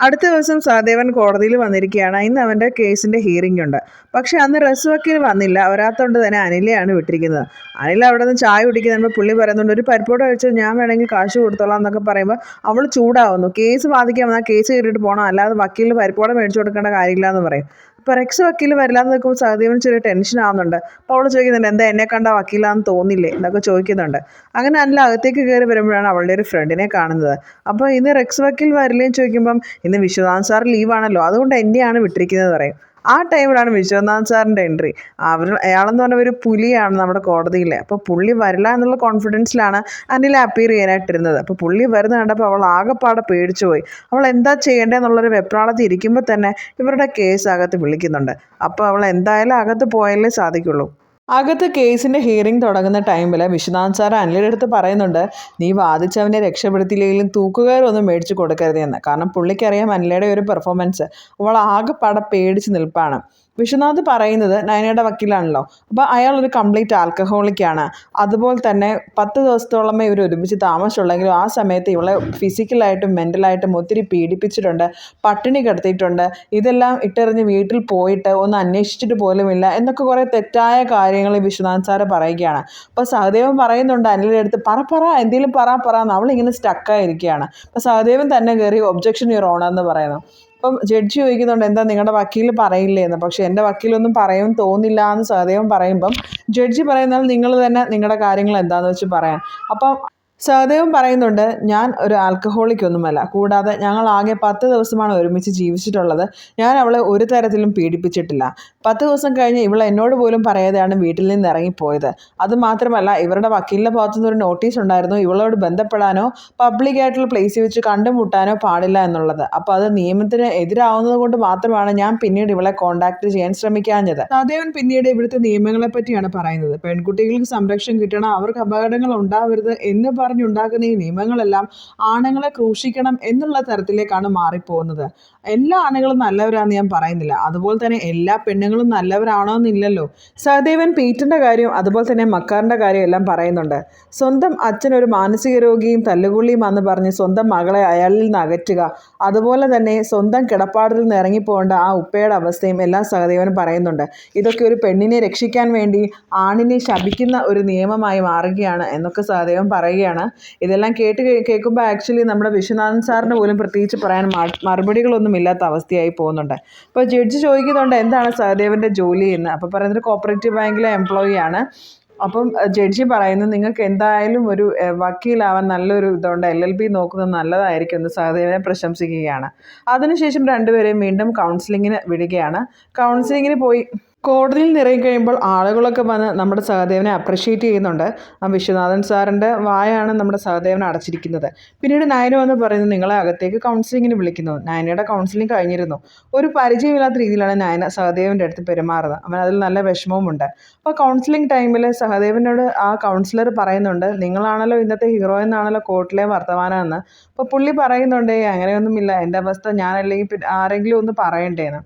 അടുത്ത ദിവസം സഹദേവൻ കോടതിയിൽ വന്നിരിക്കുകയാണ്. ഇന്ന് അവൻ്റെ കേസിൻ്റെ ഹിയറിംഗ് ഉണ്ട്. പക്ഷേ അന്ന് റസ് വക്കീൽ വന്നില്ല. വരാത്തതുകൊണ്ട് തന്നെ അനിലയാണ് വിട്ടിരിക്കുന്നത്. അനില അവിടെ നിന്ന് ചായ കുടിക്കുമ്പോൾ പുള്ളി പറയുന്നുണ്ട്, ഒരു പരിപ്പോട് കഴിച്ചാൽ ഞാൻ വേണമെങ്കിൽ കാശ് കൊടുത്തോളാം എന്നൊക്കെ പറയുമ്പോൾ അവൾ ചൂടാവുന്നു. കേസ് വാദിക്കാൻ വന്നാൽ കേസ് കയറിയിട്ട് പോകണം, അല്ലാതെ വക്കീലിന് പരിപ്പോടെ മേടിച്ചു കൊടുക്കേണ്ട കാര്യമില്ല എന്ന് പറയും. അപ്പോൾ റെക്സ് വക്കീൽ വരില്ലാന്ന് നിൽക്കുമ്പോൾ സഹദേവന് ചെറിയ ടെൻഷൻ ആവുന്നുണ്ട്. അപ്പോൾ അവൾ ചോദിക്കുന്നുണ്ട്, എന്താ എന്നെ കണ്ട വക്കീലാന്ന് തോന്നില്ലേ എന്നൊക്കെ ചോദിക്കുന്നുണ്ട്. അങ്ങനെ അനില അകത്തേക്ക് കയറി വരുമ്പോഴാണ് അവളുടെ ഒരു ഫ്രണ്ടിനെ കാണുന്നത്. അപ്പോൾ ഇന്ന് റെക്സ് വക്കീൽ വരില്ലേന്ന് ചോദിക്കുമ്പം ഇന്ന് വിശ്വനാഥ് സാർ ലീവാണല്ലോ, അതുകൊണ്ട് എന്നെയാണ് വിട്ടിരിക്കുന്നത് പറയും. ആ ടൈമിലാണ് വിശ്വനാഥ് സാറിൻ്റെ എൻട്രി. അയാളെന്ന് പറഞ്ഞ ഒരു പുലിയാണ് നമ്മുടെ കോടതിയിലെ. അപ്പോൾ പുള്ളി വരില്ല എന്നുള്ള കോൺഫിഡൻസിലാണ് അനിൽ അപ്പീർ ചെയ്യാനായിട്ടിരുന്നത്. അപ്പോൾ പുള്ളി വരുന്ന കണ്ടപ്പോൾ അവൾ ആകെപ്പാടെ പേടിച്ചു പോയി. അവൾ എന്താ ചെയ്യേണ്ടതെന്നുള്ളൊരു വെപ്രാളത്തിൽ ഇരിക്കുമ്പോൾ തന്നെ ഇവരുടെ കേസ് അകത്ത് വിളിക്കുന്നുണ്ട്. അപ്പോൾ അവൾ എന്തായാലും അകത്ത് പോയാലേ സാധിക്കുള്ളൂ. അകത്ത് കേസിൻ്റെ ഹിയറിംഗ് തുടങ്ങുന്ന ടൈമിൽ വിശ്വനാഥ് സാർ അനിലിൻ്റെ അടുത്ത് പറയുന്നുണ്ട്, നീ വാദിച്ചവനെ രക്ഷപ്പെടുത്തിയില്ലെങ്കിലും തൂക്കുകയറൊന്നും മേടിച്ച് കൊടുക്കരുതെന്ന്. കാരണം പുള്ളിക്കറിയാം അനിലയുടെ ഒരു പെർഫോമൻസ്. അവൾ ആകെപ്പാടെ പേടിച്ച് നിൽപ്പാണ്. വിശ്വനാഥ് പറയുന്നത് നയനയുടെ വക്കീലാണല്ലോ, അപ്പോൾ അയാൾ ഒരു കംപ്ലീറ്റ് ആൽക്കഹോളിക്കാണ്. അതുപോലെ തന്നെ 10 ദിവസത്തോളമേ ഇവർ ഒരുമിച്ച് താമസമുള്ളെങ്കിലും ആ സമയത്ത് ഇവളെ ഫിസിക്കലായിട്ടും മെൻ്റലായിട്ടും ഒത്തിരി പീഡിപ്പിച്ചിട്ടുണ്ട്, പട്ടിണി കിടത്തിയിട്ടുണ്ട്. ഇതെല്ലാം ഇട്ടെറിഞ്ഞ് വീട്ടിൽ പോയിട്ട് ഒന്ന് അന്വേഷിച്ചിട്ട് പോലുമില്ല എന്നൊക്കെ കുറേ തെറ്റായ കാര്യങ്ങൾ വിശ്വനാഥ് സാറ് പറയുകയാണ്. അപ്പോൾ സഹദേവൻ പറയുന്നുണ്ട് അനിലിൻ്റെ അടുത്ത് പറ എന്തെങ്കിലും പറ എന്ന്. അവളിങ്ങനെ സ്റ്റക്കായിരിക്കുകയാണ്. അപ്പോൾ സഹദേവൻ തന്നെ കയറി ഒബ്ജക്ഷൻ യുവർ ഓണർ എന്ന് പറയുന്നു. അപ്പം ജഡ്ജി ചോദിക്കുന്നുണ്ട് എന്താ നിങ്ങളുടെ വക്കീൽ പറയില്ലേ എന്ന്. പക്ഷേ എൻ്റെ വക്കീലൊന്നും പറയുമെന്ന് തോന്നില്ല എന്ന് സഹദേവൻ പറയുമ്പം ജഡ്ജി പറയുന്നാൽ നിങ്ങൾ തന്നെ നിങ്ങളുടെ കാര്യങ്ങൾ എന്താണെന്ന് വെച്ച് പറയാൻ. അപ്പം സഹദേവൻ പറയുന്നുണ്ട് ഞാൻ ഒരു ആൽക്കഹോളിക്കൊന്നുമല്ല, കൂടാതെ ഞങ്ങൾ ആകെ 10 ദിവസമാണ് ഒരുമിച്ച് ജീവിച്ചിട്ടുള്ളത്. ഞാൻ അവളെ ഒരു തരത്തിലും പീഡിപ്പിച്ചിട്ടില്ല. 10 ദിവസം കഴിഞ്ഞ് ഇവൾ എന്നോട് പോലും പറയാതെയാണ് വീട്ടിൽ നിന്ന് ഇറങ്ങിപ്പോയത്. അതുമാത്രമല്ല ഇവരുടെ വക്കീലിൻ്റെ ഭാഗത്തുനിന്ന് ഒരു നോട്ടീസ് ഉണ്ടായിരുന്നു, ഇവളോട് ബന്ധപ്പെടാനോ പബ്ലിക്കായിട്ടുള്ള പ്ലേസിൽ വെച്ച് കണ്ടുമുട്ടാനോ പാടില്ല എന്നുള്ളത്. അപ്പോൾ അത് നിയമത്തിന് എതിരാവുന്നത് കൊണ്ട് മാത്രമാണ് ഞാൻ പിന്നീട് ഇവളെ കോൺടാക്ട് ചെയ്യാൻ ശ്രമിക്കാഞ്ഞത്. സഹദേവൻ പിന്നീട് ഇവിടുത്തെ നിയമങ്ങളെ പറ്റിയാണ് പറയുന്നത്. പെൺകുട്ടികൾക്ക് സംരക്ഷണം കിട്ടണം, അവർക്ക് അപകടങ്ങൾ ഉണ്ടാവരുത് എന്ന് പറഞ്ഞുണ്ടാക്കുന്ന ഈ നിയമങ്ങളെല്ലാം ആണുങ്ങളെ ക്രൂശിക്കണം എന്നുള്ള തരത്തിലേക്കാണ് മാറിപ്പോകുന്നത്. എല്ലാ ആണുങ്ങളും നല്ലവരാണെന്ന് ഞാൻ പറയുന്നില്ല, അതുപോലെ തന്നെ എല്ലാ പെണ്ണുങ്ങളും നല്ലവരാണോ എന്നില്ലല്ലോ. സഹദേവൻ പീറ്ററിൻ്റെ കാര്യം അതുപോലെ തന്നെ മക്കാറിൻ്റെ കാര്യം എല്ലാം പറയുന്നുണ്ട്. സ്വന്തം അച്ഛൻ ഒരു മാനസിക രോഗിയും തല്ലുകൊള്ളിയുമാണെന്ന് പറഞ്ഞ് സ്വന്തം മകളെ അയാളിൽ നിന്ന് അകറ്റുക, അതുപോലെ തന്നെ സ്വന്തം കിടപ്പാടത്തിൽ നിന്ന് ഇറങ്ങിപ്പോകേണ്ട ആ ഉപ്പയുടെ അവസ്ഥയും എല്ലാം സഹദേവൻ പറയുന്നുണ്ട്. ഇതൊക്കെ ഒരു പെണ്ണിനെ രക്ഷിക്കാൻ വേണ്ടി ആണിനെ ശപിക്കുന്ന ഒരു നിയമമായി മാറുകയാണ് എന്നൊക്കെ സഹദേവൻ പറയുകയാണ്. ഇതെല്ലാം കേൾക്കുമ്പോൾ ആക്ച്വലി നമ്മുടെ വിശ്വനാഥൻ സാറിന് പോലും പ്രത്യേകിച്ച് പറയാൻ മറുപടികളൊന്നും ഇല്ലാത്ത അവസ്ഥയായി പോകുന്നുണ്ട്. അപ്പോൾ ജഡ്ജി ചോദിക്കുന്നുണ്ട് എന്താണ് സഹദേവൻ്റെ ജോലി എന്ന്. അപ്പോൾ പറയുന്നത് കോപ്പറേറ്റീവ് ബാങ്കിലെ എംപ്ലോയി ആണ്. അപ്പം ജഡ്ജി പറയുന്നത് നിങ്ങൾക്ക് എന്തായാലും ഒരു വക്കീലാവാൻ നല്ലൊരു ഇതുകൊണ്ട് LLB നോക്കുന്നത് നല്ലതായിരിക്കും എന്ന് സഹദേവനെ പ്രശംസിക്കുകയാണ്. അതിനുശേഷം രണ്ടുപേരെയും വീണ്ടും കൗൺസിലിങ്ങിന് വിടുകയാണ്. കൗൺസിലിങ്ങിന് പോയി കോടതിയിൽ നിറങ്ങിക്കഴിയുമ്പോൾ ആളുകളൊക്കെ വന്ന് നമ്മുടെ സഹദേവനെ അപ്രിഷ്യേറ്റ് ചെയ്യുന്നുണ്ട്. ആ വിശ്വനാഥൻ സാറിൻ്റെ വായാണ് നമ്മുടെ സഹദേവനെ അടച്ചിരിക്കുന്നത്. പിന്നീട് നയന വന്ന് പറയുന്നത് നിങ്ങളെ അകത്തേക്ക് കൗൺസിലിങ്ങിന് വിളിക്കുന്നു. നയനയുടെ കൗൺസിലിംഗ് കഴിഞ്ഞിരുന്നു. ഒരു പരിചയമില്ലാത്ത രീതിയിലാണ് നയന സഹദേവൻ്റെ അടുത്ത് പെരുമാറുന്നത്. അവൻ അതിൽ നല്ല വിഷമവുമുണ്ട്. അപ്പോൾ കൗൺസിലിംഗ് ടൈമിൽ സഹദേവനോട് ആ കൗൺസിലർ പറയുന്നുണ്ട് നിങ്ങളാണല്ലോ ഇന്നത്തെ ഹീറോ എന്നാണല്ലോ കോർട്ടിലെ വർത്തമാനം എന്ന്. അപ്പോൾ പുള്ളി പറയുന്നുണ്ട് അങ്ങനെയൊന്നുമില്ല, എൻ്റെ അവസ്ഥ ഞാനല്ലെങ്കിൽ ആരെങ്കിലും ഒന്ന് പറയണ്ടേന്ന്.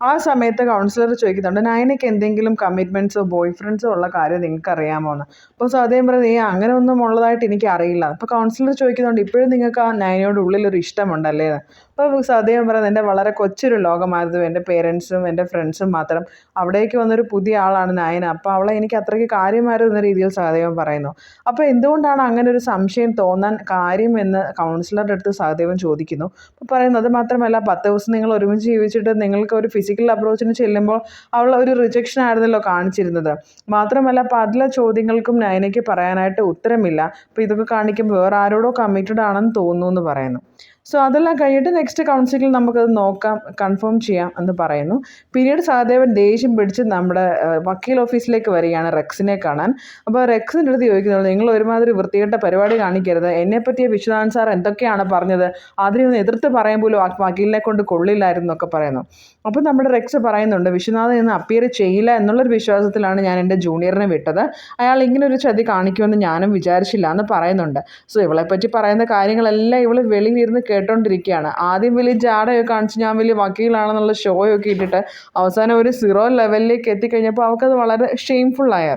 ആ സമയത്ത് കൗൺസിലർ ചോദിക്കുന്നുണ്ട് നയനയ്ക്ക് എന്തെങ്കിലും കമ്മിറ്റ്മെൻറ്റ്സോ ബോയ് ഫ്രണ്ട്സോ ഉള്ള കാര്യം നിങ്ങൾക്ക് അറിയാമോ എന്ന്. അപ്പോൾ സഹദേവൻ പറയുന്നത് അങ്ങനെ ഒന്നും ഉള്ളതായിട്ട് എനിക്ക് അറിയില്ല. അപ്പോൾ കൗൺസിലർ ചോദിക്കുന്നുണ്ട് ഇപ്പോഴും നിങ്ങൾക്ക് ആ നയനയോട് ഉള്ളിലൊരു ഇഷ്ടമുണ്ടല്ലേ എന്ന്. അപ്പോൾ സഹദേവൻ പറയുന്നത് എൻ്റെ വളരെ കൊച്ചൊരു ലോകമായിരുന്നു, എൻ്റെ പേരൻസും എൻ്റെ ഫ്രണ്ട്സും മാത്രം. അവിടേക്ക് വന്നൊരു പുതിയ ആളാണ് നയന, അപ്പോൾ അവളെ എനിക്ക് അത്രയ്ക്ക് കാര്യമായിരുന്നു എന്ന രീതിയിൽ സഹദേവൻ പറയുന്നു. അപ്പോൾ എന്തുകൊണ്ടാണ് അങ്ങനെ ഒരു സംശയം തോന്നാൻ കാര്യം എന്ന് കൗൺസിലറുടെ അടുത്ത് സഹദേവൻ ചോദിക്കുന്നു. അപ്പോൾ പറയുന്നത് അത് മാത്രമല്ല 10 ദിവസം നിങ്ങൾ ഒരുമിച്ച് ജീവിച്ചിട്ട് നിങ്ങൾക്ക് ഒരു ഫിസിക്കൽ അപ്രോച്ചിന് ചെല്ലുമ്പോൾ അവൾ ഒരു റിജക്ഷൻ ആയിരുന്നല്ലോ കാണിച്ചിരുന്നത്. മാത്രമല്ല പല ചോദ്യങ്ങൾക്കും നയനയ്ക്ക് പറയാനായിട്ട് ഉത്തരമില്ല. അപ്പോൾ ഇതൊക്കെ കാണിക്കുമ്പോൾ വേറെ ആരോടോ കമ്മിറ്റഡ് ആണെന്ന് തോന്നുന്നു എന്ന് പറയുന്നു. സോ അതെല്ലാം കഴിഞ്ഞിട്ട് നെക്സ്റ്റ് കൗൺസിലിൽ നമുക്കത് നോക്കാം, കൺഫേം ചെയ്യാം എന്ന് പറയുന്നു. പിന്നീട് സഹദേവൻ ദേഷ്യം പിടിച്ച് നമ്മുടെ വക്കീൽ ഓഫീസിലേക്ക് വരികയാണ് റെക്സിനെ കാണാൻ. അപ്പോൾ റെക്സിൻ്റെ അടുത്ത് ചോദിക്കുന്നത് നിങ്ങൾ ഒരുമാതിരി വൃത്തികെട്ട പരിപാടി കാണിക്കരുത്, എന്നെപ്പറ്റിയ വിശ്വനാഥൻ സാർ എന്തൊക്കെയാണ് പറഞ്ഞത്, അതിനൊന്ന് എതിർത്ത് പറയാൻ പോലും ആ വക്കീലിനെ കൊണ്ട് കൊള്ളില്ലായിരുന്നു എന്നൊക്കെ പറയുന്നു. അപ്പോൾ നമ്മുടെ റെക്സ് പറയുന്നുണ്ട് വിശ്വനാഥൻ ഇന്ന് അപ്പിയർ ചെയ്യില്ല എന്നുള്ളൊരു വിശ്വാസത്തിലാണ് ഞാൻ എൻ്റെ ജൂനിയറിനെ വിട്ടത്, അയാൾ ഇങ്ങനൊരു ചതി കാണിക്കുമെന്ന് ഞാനും വിചാരിച്ചില്ല എന്ന് പറയുന്നുണ്ട്. സോ ഇവളെപ്പറ്റി പറയുന്ന കാര്യങ്ങളെല്ലാം ഇവൾ വെളിയിലിരുന്ന് കേട്ടോണ്ടിരിക്കുകയാണ്. ആദ്യം വലിയ ജാടയൊക്കെ കാണിച്ച് ഞാൻ വലിയ വക്കീലാണെന്നുള്ള ഷോയൊക്കെ ഇട്ടിട്ട് അവസാനം ഒരു 0 ലെവലിലേക്ക് എത്തിക്കഴിഞ്ഞപ്പോൾ അവൾക്കത് വളരെ ഷെയിംഫുള്ളായ.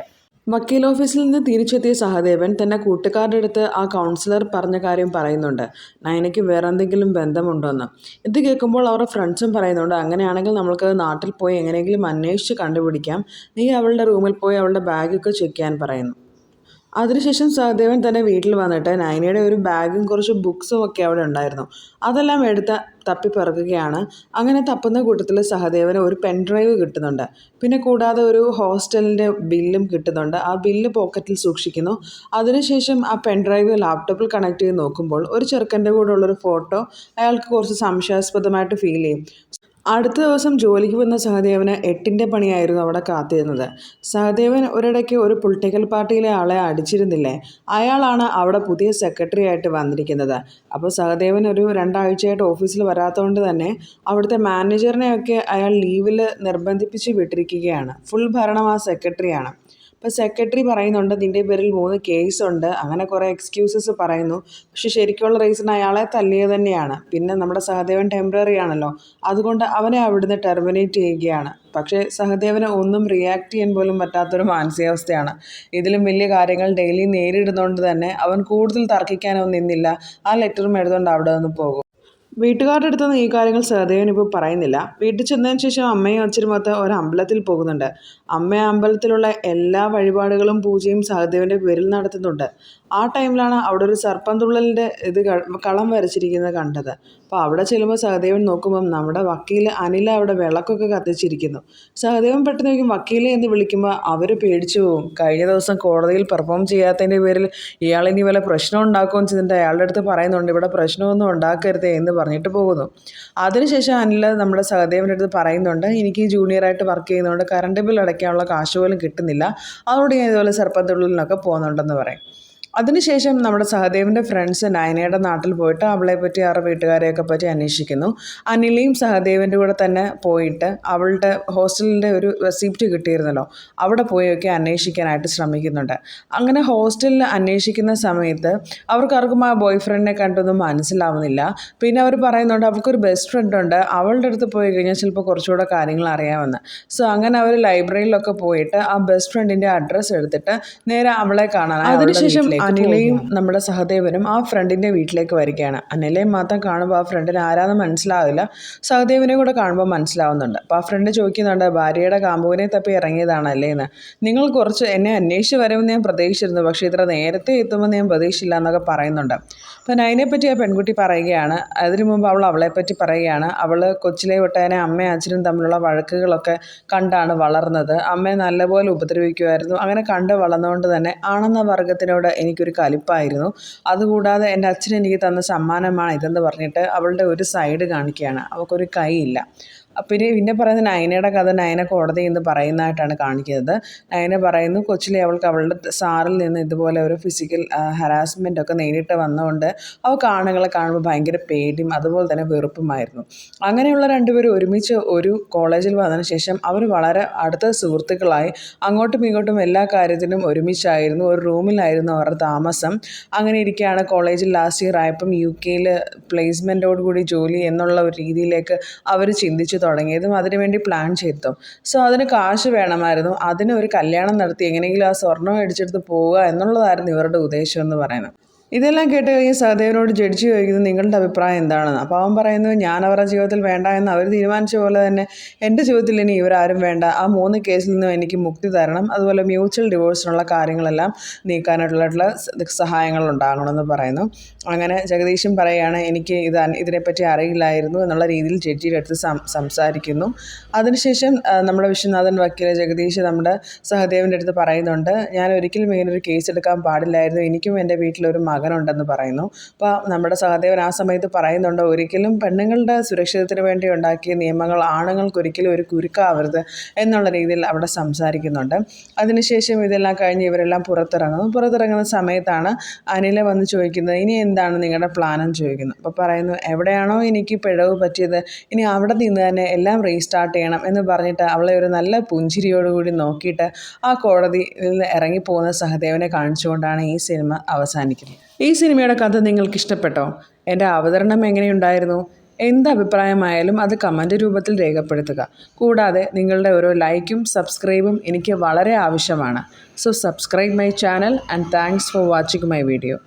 വക്കീൽ ഓഫീസിൽ നിന്ന് തിരിച്ചെത്തിയ സഹദേവൻ തൻ്റെ കൂട്ടുകാരുടെ അടുത്ത് ആ കൗൺസിലർ പറഞ്ഞ കാര്യം പറയുന്നുണ്ട്, നയനയ്ക്ക് വേറെ എന്തെങ്കിലും ബന്ധമുണ്ടോയെന്ന്. ഇത് കേൾക്കുമ്പോൾ അവരുടെ ഫ്രണ്ട്സും പറയുന്നുണ്ട് അങ്ങനെയാണെങ്കിൽ നമ്മൾക്കത് നാട്ടിൽ പോയി എങ്ങനെയെങ്കിലും അന്വേഷിച്ച് കണ്ടുപിടിക്കാം, നീ അവളുടെ റൂമിൽ പോയി അവളുടെ ബാഗൊക്കെ ചെക്ക് ചെയ്യാൻ പറയുന്നു. അതിനുശേഷം സഹദേവൻ തന്നെ വീട്ടിൽ വന്നിട്ട് നയനയുടെ ഒരു ബാഗും കുറച്ച് ബുക്സും ഒക്കെ അവിടെ ഉണ്ടായിരുന്നു, അതെല്ലാം എടുത്ത് തപ്പിപ്പറക്കുകയാണ്. അങ്ങനെ തപ്പുന്ന കൂട്ടത്തിൽ സഹദേവന് ഒരു പെൻഡ്രൈവ് കിട്ടുന്നുണ്ട്. പിന്നെ കൂടാതെ ഒരു ഹോസ്റ്റലിൻ്റെ ബില്ലും കിട്ടുന്നുണ്ട്. ആ ബില്ല് പോക്കറ്റിൽ സൂക്ഷിക്കുന്നു. അതിനുശേഷം ആ പെൻഡ്രൈവ് ലാപ്ടോപ്പിൽ കണക്ട് ചെയ്ത് നോക്കുമ്പോൾ ഒരു ചെറുക്കൻ്റെ കൂടെ ഉള്ളൊരു ഫോട്ടോ അയാൾക്ക് കുറച്ച് സംശയാസ്പദമായിട്ട് ഫീൽ ചെയ്യും. അടുത്ത ദിവസം ജോലിക്ക് വന്ന സഹദേവന് 8ന്റെ പണിയായിരുന്നു അവിടെ കാത്തിരുന്നത്. സഹദേവൻ ഒരിടയ്ക്ക് ഒരു പൊളിറ്റിക്കൽ പാർട്ടിയിലെ ആളെ അടിച്ചിരുന്നില്ലേ, അയാളാണ് അവിടെ പുതിയ സെക്രട്ടറി ആയിട്ട് വന്നിരിക്കുന്നത്. അപ്പോൾ സഹദേവൻ ഒരു 2 ആഴ്ചയായിട്ട് ഓഫീസിൽ വരാത്തതുകൊണ്ട് തന്നെ അവിടുത്തെ മാനേജറിനെയൊക്കെ അയാൾ ലീവിൽ നിർബന്ധിപ്പിച്ച് വിട്ടിരിക്കുകയാണ്. ഫുൾ ഭരണം ആ സെക്രട്ടറിയാണ്. അപ്പോൾ സെക്രട്ടറി പറയുന്നുണ്ട് നിൻ്റെ പേരിൽ 3 കേസുണ്ട്, അങ്ങനെ കുറേ എക്സ്ക്യൂസസ് പറയുന്നു. പക്ഷെ ശരിക്കുള്ള റീസൺ അയാളെ തല്ലിയത് തന്നെയാണ്. പിന്നെ നമ്മുടെ സഹദേവൻ ടെമ്പററി ആണല്ലോ, അതുകൊണ്ട് അവനെ അവിടുന്ന് ടെർമിനേറ്റ് ചെയ്യുകയാണ്. പക്ഷേ സഹദേവന് ഒന്നും റിയാക്ട് ചെയ്യാൻ പോലും പറ്റാത്തൊരു മാനസികാവസ്ഥയാണ്. ഇതിലും വലിയ കാര്യങ്ങൾ ഡെയിലി നേരിടുന്നതുകൊണ്ട് തന്നെ അവൻ കൂടുതൽ തർക്കിക്കാനൊന്നും നിന്നില്ല. ആ ലെറ്ററും എടുത്തുകൊണ്ട് അവിടെ നിന്ന് പോകും. വീട്ടുകാരുടെ അടുത്തൊന്നും ഈ കാര്യങ്ങൾ സഹദേവൻ ഇപ്പോൾ പറയുന്നില്ല. വീട്ടിൽ ചെന്നതിന് ശേഷം അമ്മയും അച്ഛനും മൊത്തം ഒരു അമ്പലത്തിൽ പോകുന്നുണ്ട്. അമ്മ അമ്പലത്തിലുള്ള എല്ലാ വഴിപാടുകളും പൂജയും സഹദേവൻ്റെ പേരിൽ നടത്തുന്നുണ്ട്. ആ ടൈമിലാണ് അവിടെ ഒരു സർപ്പം തുള്ളലിൻ്റെ കളം വരച്ചിരിക്കുന്നത് കണ്ടത്. അപ്പോൾ അവിടെ ചെല്ലുമ്പോൾ സഹദേവൻ നോക്കുമ്പം നമ്മുടെ വക്കീൽ അനിൽ അവിടെ വിളക്കൊക്കെ കത്തിച്ചിരിക്കുന്നു. സഹദേവൻ പെട്ടെന്ന് നോക്കും വക്കീലെ എന്ന് വിളിക്കുമ്പോൾ അവർ പേടിച്ചു പോകും. കഴിഞ്ഞ ദിവസം കോടതിയിൽ പെർഫോം ചെയ്യാത്തതിൻ്റെ പേരിൽ ഇയാളിനി വല്ല പ്രശ്നം ഉണ്ടാക്കുകയും ചെയ്തിട്ട് അയാളുടെ അടുത്ത് പറയുന്നുണ്ട് ഇവിടെ പ്രശ്നമൊന്നും ഉണ്ടാക്കരുതേ എന്ന് പറഞ്ഞിട്ട് പോകുന്നു. അതിനുശേഷം അനിൽ നമ്മുടെ സഹദേവൻ്റെ അടുത്ത് പറയുന്നുണ്ട് എനിക്ക് ജൂനിയറായിട്ട് വർക്ക് ചെയ്യുന്നതുകൊണ്ട് കറണ്ട് ബിൽ അടയ്ക്കാനുള്ള കാശ് പോലും കിട്ടുന്നില്ല, അതുകൊണ്ട് ഞാൻ ഇതുപോലെ സർപ്പത്തുള്ളിലൊക്കെ പോകുന്നുണ്ടെന്ന് പറയും. അതിനുശേഷം നമ്മുടെ സഹദേവൻ്റെ ഫ്രണ്ട്സ് നയനയുടെ നാട്ടിൽ പോയിട്ട് അവളെപ്പറ്റി അവരുടെ വീട്ടുകാരെയൊക്കെ പറ്റി അന്വേഷിക്കുന്നു. അനിലയും സഹദേവൻ്റെ കൂടെ തന്നെ പോയിട്ട് അവളുടെ ഹോസ്റ്റലിൻ്റെ ഒരു റെസിപ്റ്റ് കിട്ടിയിരുന്നല്ലോ, അവിടെ പോയൊക്കെ അന്വേഷിക്കാനായിട്ട് ശ്രമിക്കുന്നുണ്ട്. അങ്ങനെ ഹോസ്റ്റലിൽ അന്വേഷിക്കുന്ന സമയത്ത് അവർക്കാർക്കും ആ ബോയ് ഫ്രണ്ടിനെ കണ്ടൊന്നും മനസ്സിലാവുന്നില്ല. പിന്നെ അവർ പറയുന്നുണ്ട് അവർക്കൊരു ബെസ്റ്റ് ഫ്രണ്ട് ഉണ്ട്, അവളുടെ അടുത്ത് പോയി കഴിഞ്ഞാൽ ചിലപ്പോൾ കുറച്ചുകൂടെ കാര്യങ്ങൾ അറിയാമെന്ന്. സോ അങ്ങനെ അവർ ലൈബ്രറിയിലൊക്കെ പോയിട്ട് ആ ബെസ്റ്റ് ഫ്രണ്ടിൻ്റെ അഡ്രസ്സ് എടുത്തിട്ട് നേരെ അവളെ കാണാൻ. അതിനുശേഷം അനിലയും നമ്മുടെ സഹദേവനും ആ ഫ്രണ്ടിൻ്റെ വീട്ടിലേക്ക് വരികയാണ്. അനിലയും മാത്രം കാണുമ്പോൾ ആ ഫ്രണ്ടിന് ആരാന്ന് മനസ്സിലാവില്ല, സഹദേവനെ കൂടെ കാണുമ്പോൾ മനസ്സിലാവുന്നുണ്ട്. അപ്പോൾ ആ ഫ്രണ്ട് ചോദിക്കുന്നുണ്ട് ഭാര്യയുടെ കാമുകനെ തപ്പി ഇറങ്ങിയതാണല്ലേ എന്ന്. നിങ്ങൾ കുറച്ച് എന്നെ അന്വേഷിച്ച് വരുമെന്ന് ഞാൻ പ്രതീക്ഷിച്ചിരുന്നു, പക്ഷേ ഇത്ര നേരത്തെ എത്തുമെന്ന് ഞാൻ പ്രതീക്ഷിച്ചില്ല എന്നൊക്കെ പറയുന്നുണ്ട്. അപ്പോൾ നയനെപ്പറ്റി ആ പെൺകുട്ടി പറയുകയാണ്. അതിനു മുമ്പ് അവൾ അവളെപ്പറ്റി പറയുകയാണ്. അവൾ കൊച്ചിലെ തൊട്ടേനെ അമ്മയും അച്ഛനും തമ്മിലുള്ള വഴക്കുകളൊക്കെ കണ്ടാണ് വളർന്നത്. അമ്മയെ നല്ലപോലെ ഉപദ്രവിക്കുമായിരുന്നു. അങ്ങനെ കണ്ട് വളർന്നുകൊണ്ട് തന്നെ ആണെന്ന വർഗത്തിനോട് എനിക്കൊരു കലിപ്പായിരുന്നു. അതുകൂടാതെ എൻ്റെ അച്ഛൻ എനിക്ക് തന്ന സമ്മാനമാണ് ഇതെന്ന് പറഞ്ഞിട്ട് അവളുടെ ഒരു സൈഡ് കാണിക്കുകയാണ്. അവൾക്കൊരു കൈയില്ല. പിന്നെ പറയുന്നത് നയനയുടെ കഥ നയന കോടതിയിൽ നിന്ന് പറയുന്നതായിട്ടാണ് കാണിക്കുന്നത്. നയന പറയുന്നു കൊച്ചിലെ അവൾക്ക് അവളുടെ സാറിൽ നിന്ന് ഇതുപോലെ ഒരു ഫിസിക്കൽ ഹരാസ്മെൻ്റ് ഒക്കെ നേരിട്ട് വന്നുകൊണ്ട് അവൾക്ക് ആണുങ്ങളെ കാണുമ്പോൾ ഭയങ്കര പേടിയും അതുപോലെ തന്നെ വെറുപ്പുമായിരുന്നു. അങ്ങനെയുള്ള രണ്ടുപേരും ഒരുമിച്ച് ഒരു കോളേജിൽ വന്നതിന് ശേഷം അവർ വളരെ അടുത്ത സുഹൃത്തുക്കളായി അങ്ങോട്ടും ഇങ്ങോട്ടും എല്ലാ കാര്യത്തിനും ഒരുമിച്ചായിരുന്നു. ഒരു റൂമിലായിരുന്നു അവരുടെ താമസം. അങ്ങനെ ഇരിക്കുകയാണ് കോളേജിൽ ലാസ്റ്റ് ഇയർ ആയപ്പം UK പ്ലേസ്മെൻറ്റോടുകൂടി ജോലി എന്നുള്ള ഒരു രീതിയിലേക്ക് അവർ ചിന്തിച്ചു തുടങ്ങിയതും അതിനുവേണ്ടി പ്ലാൻ ചെയ്തതും. സോ അതിന് കാശ് വേണമായിരുന്നു. അതിന് ഒരു കല്യാണം നടത്തി എങ്ങനെയെങ്കിലും ആ സ്വർണ്ണം അടിച്ചെടുത്ത് പോവുക എന്നുള്ളതായിരുന്നു ഇവരുടെ ഉദ്ദേശം എന്ന് പറയുന്നത്. ഇതെല്ലാം കേട്ട് കഴിഞ്ഞ് സഹദേവനോട് ജഡ്ജി ചോദിക്കുന്നത് നിങ്ങളുടെ അഭിപ്രായം എന്താണെന്ന്. അപ്പോൾ അവൻ പറയുന്നത് ഞാൻ അവരുടെ ജീവിതത്തിൽ വേണ്ട എന്ന് അവർ തീരുമാനിച്ച പോലെ തന്നെ എൻ്റെ ജീവിതത്തിൽ ഇനി ഇവരാരും വേണ്ട, ആ 3 കേസിൽ നിന്നും എനിക്ക് മുക്തി തരണം, അതുപോലെ മ്യൂച്വൽ ഡിവോഴ്സിനുള്ള കാര്യങ്ങളെല്ലാം നീക്കാനായിട്ടുള്ള സഹായങ്ങൾ ഉണ്ടാകണമെന്ന് പറയുന്നു. അങ്ങനെ ജഗദീശൻ പറയുകയാണ് എനിക്ക് ഇതിനെപ്പറ്റി അറിയില്ലായിരുന്നു എന്നുള്ള രീതിയിൽ ജഡ്ജിയുടെ അടുത്ത് സംസാരിക്കുന്നു. അതിനുശേഷം നമ്മുടെ വിശ്വനാഥൻ വക്കീൽ ജഗദീഷ് നമ്മുടെ സഹദേവൻ്റെ അടുത്ത് പറയുന്നുണ്ട് ഞാൻ ഒരിക്കലും ഇങ്ങനൊരു കേസ് എടുക്കാൻ പാടില്ലായിരുന്നു, എനിക്കും എൻ്റെ വീട്ടിലൊരു മകനുണ്ടെന്ന് പറയുന്നു. അപ്പോൾ നമ്മുടെ സഹദേവൻ ആ സമയത്ത് പറയുന്നുണ്ട് ഒരിക്കലും പെണ്ണുങ്ങളുടെ സുരക്ഷിതത്തിന് വേണ്ടി ഉണ്ടാക്കിയ നിയമങ്ങൾ ആണുങ്ങൾക്കൊരിക്കലും ഒരു കുരുക്കാവരുത് എന്നുള്ള രീതിയിൽ അവിടെ സംസാരിക്കുന്നുണ്ട്. അതിനുശേഷം ഇതെല്ലാം കഴിഞ്ഞ് ഇവരെല്ലാം പുറത്തിറങ്ങുന്ന സമയത്താണ് അനില വന്ന് ചോദിക്കുന്നത് ഇനി എന്താണ് നിങ്ങളുടെ പ്ലാനെന്ന് ചോദിക്കുന്നു. അപ്പോൾ പറയുന്നു എവിടെയാണോ എനിക്ക് പിഴവ് പറ്റിയത് ഇനി അവിടെ നിന്ന് തന്നെ എല്ലാം റീസ്റ്റാർട്ട് ചെയ്യണം എന്ന് പറഞ്ഞിട്ട് അവളെ ഒരു നല്ല പുഞ്ചിരിയോടുകൂടി നോക്കിയിട്ട് ആ കോടതിയിൽ നിന്ന് ഇറങ്ങിപ്പോകുന്ന സഹദേവനെ കാണിച്ചുകൊണ്ടാണ് ഈ സിനിമ അവസാനിക്കുന്നത്. ഈ സിനിമയുടെ കഥ നിങ്ങൾക്ക് ഇഷ്ടപ്പെട്ടോ? എൻ്റെ അവതരണം എങ്ങനെയുണ്ടായിരുന്നു? എന്ത് അഭിപ്രായമായാലും അത് കമൻറ്റ് രൂപത്തിൽ രേഖപ്പെടുത്തുക. കൂടാതെ നിങ്ങളുടെ ഓരോ ലൈക്കും സബ്സ്ക്രൈബും എനിക്ക് വളരെ ആവശ്യമാണ്. So subscribe my channel and thanks for watching my video.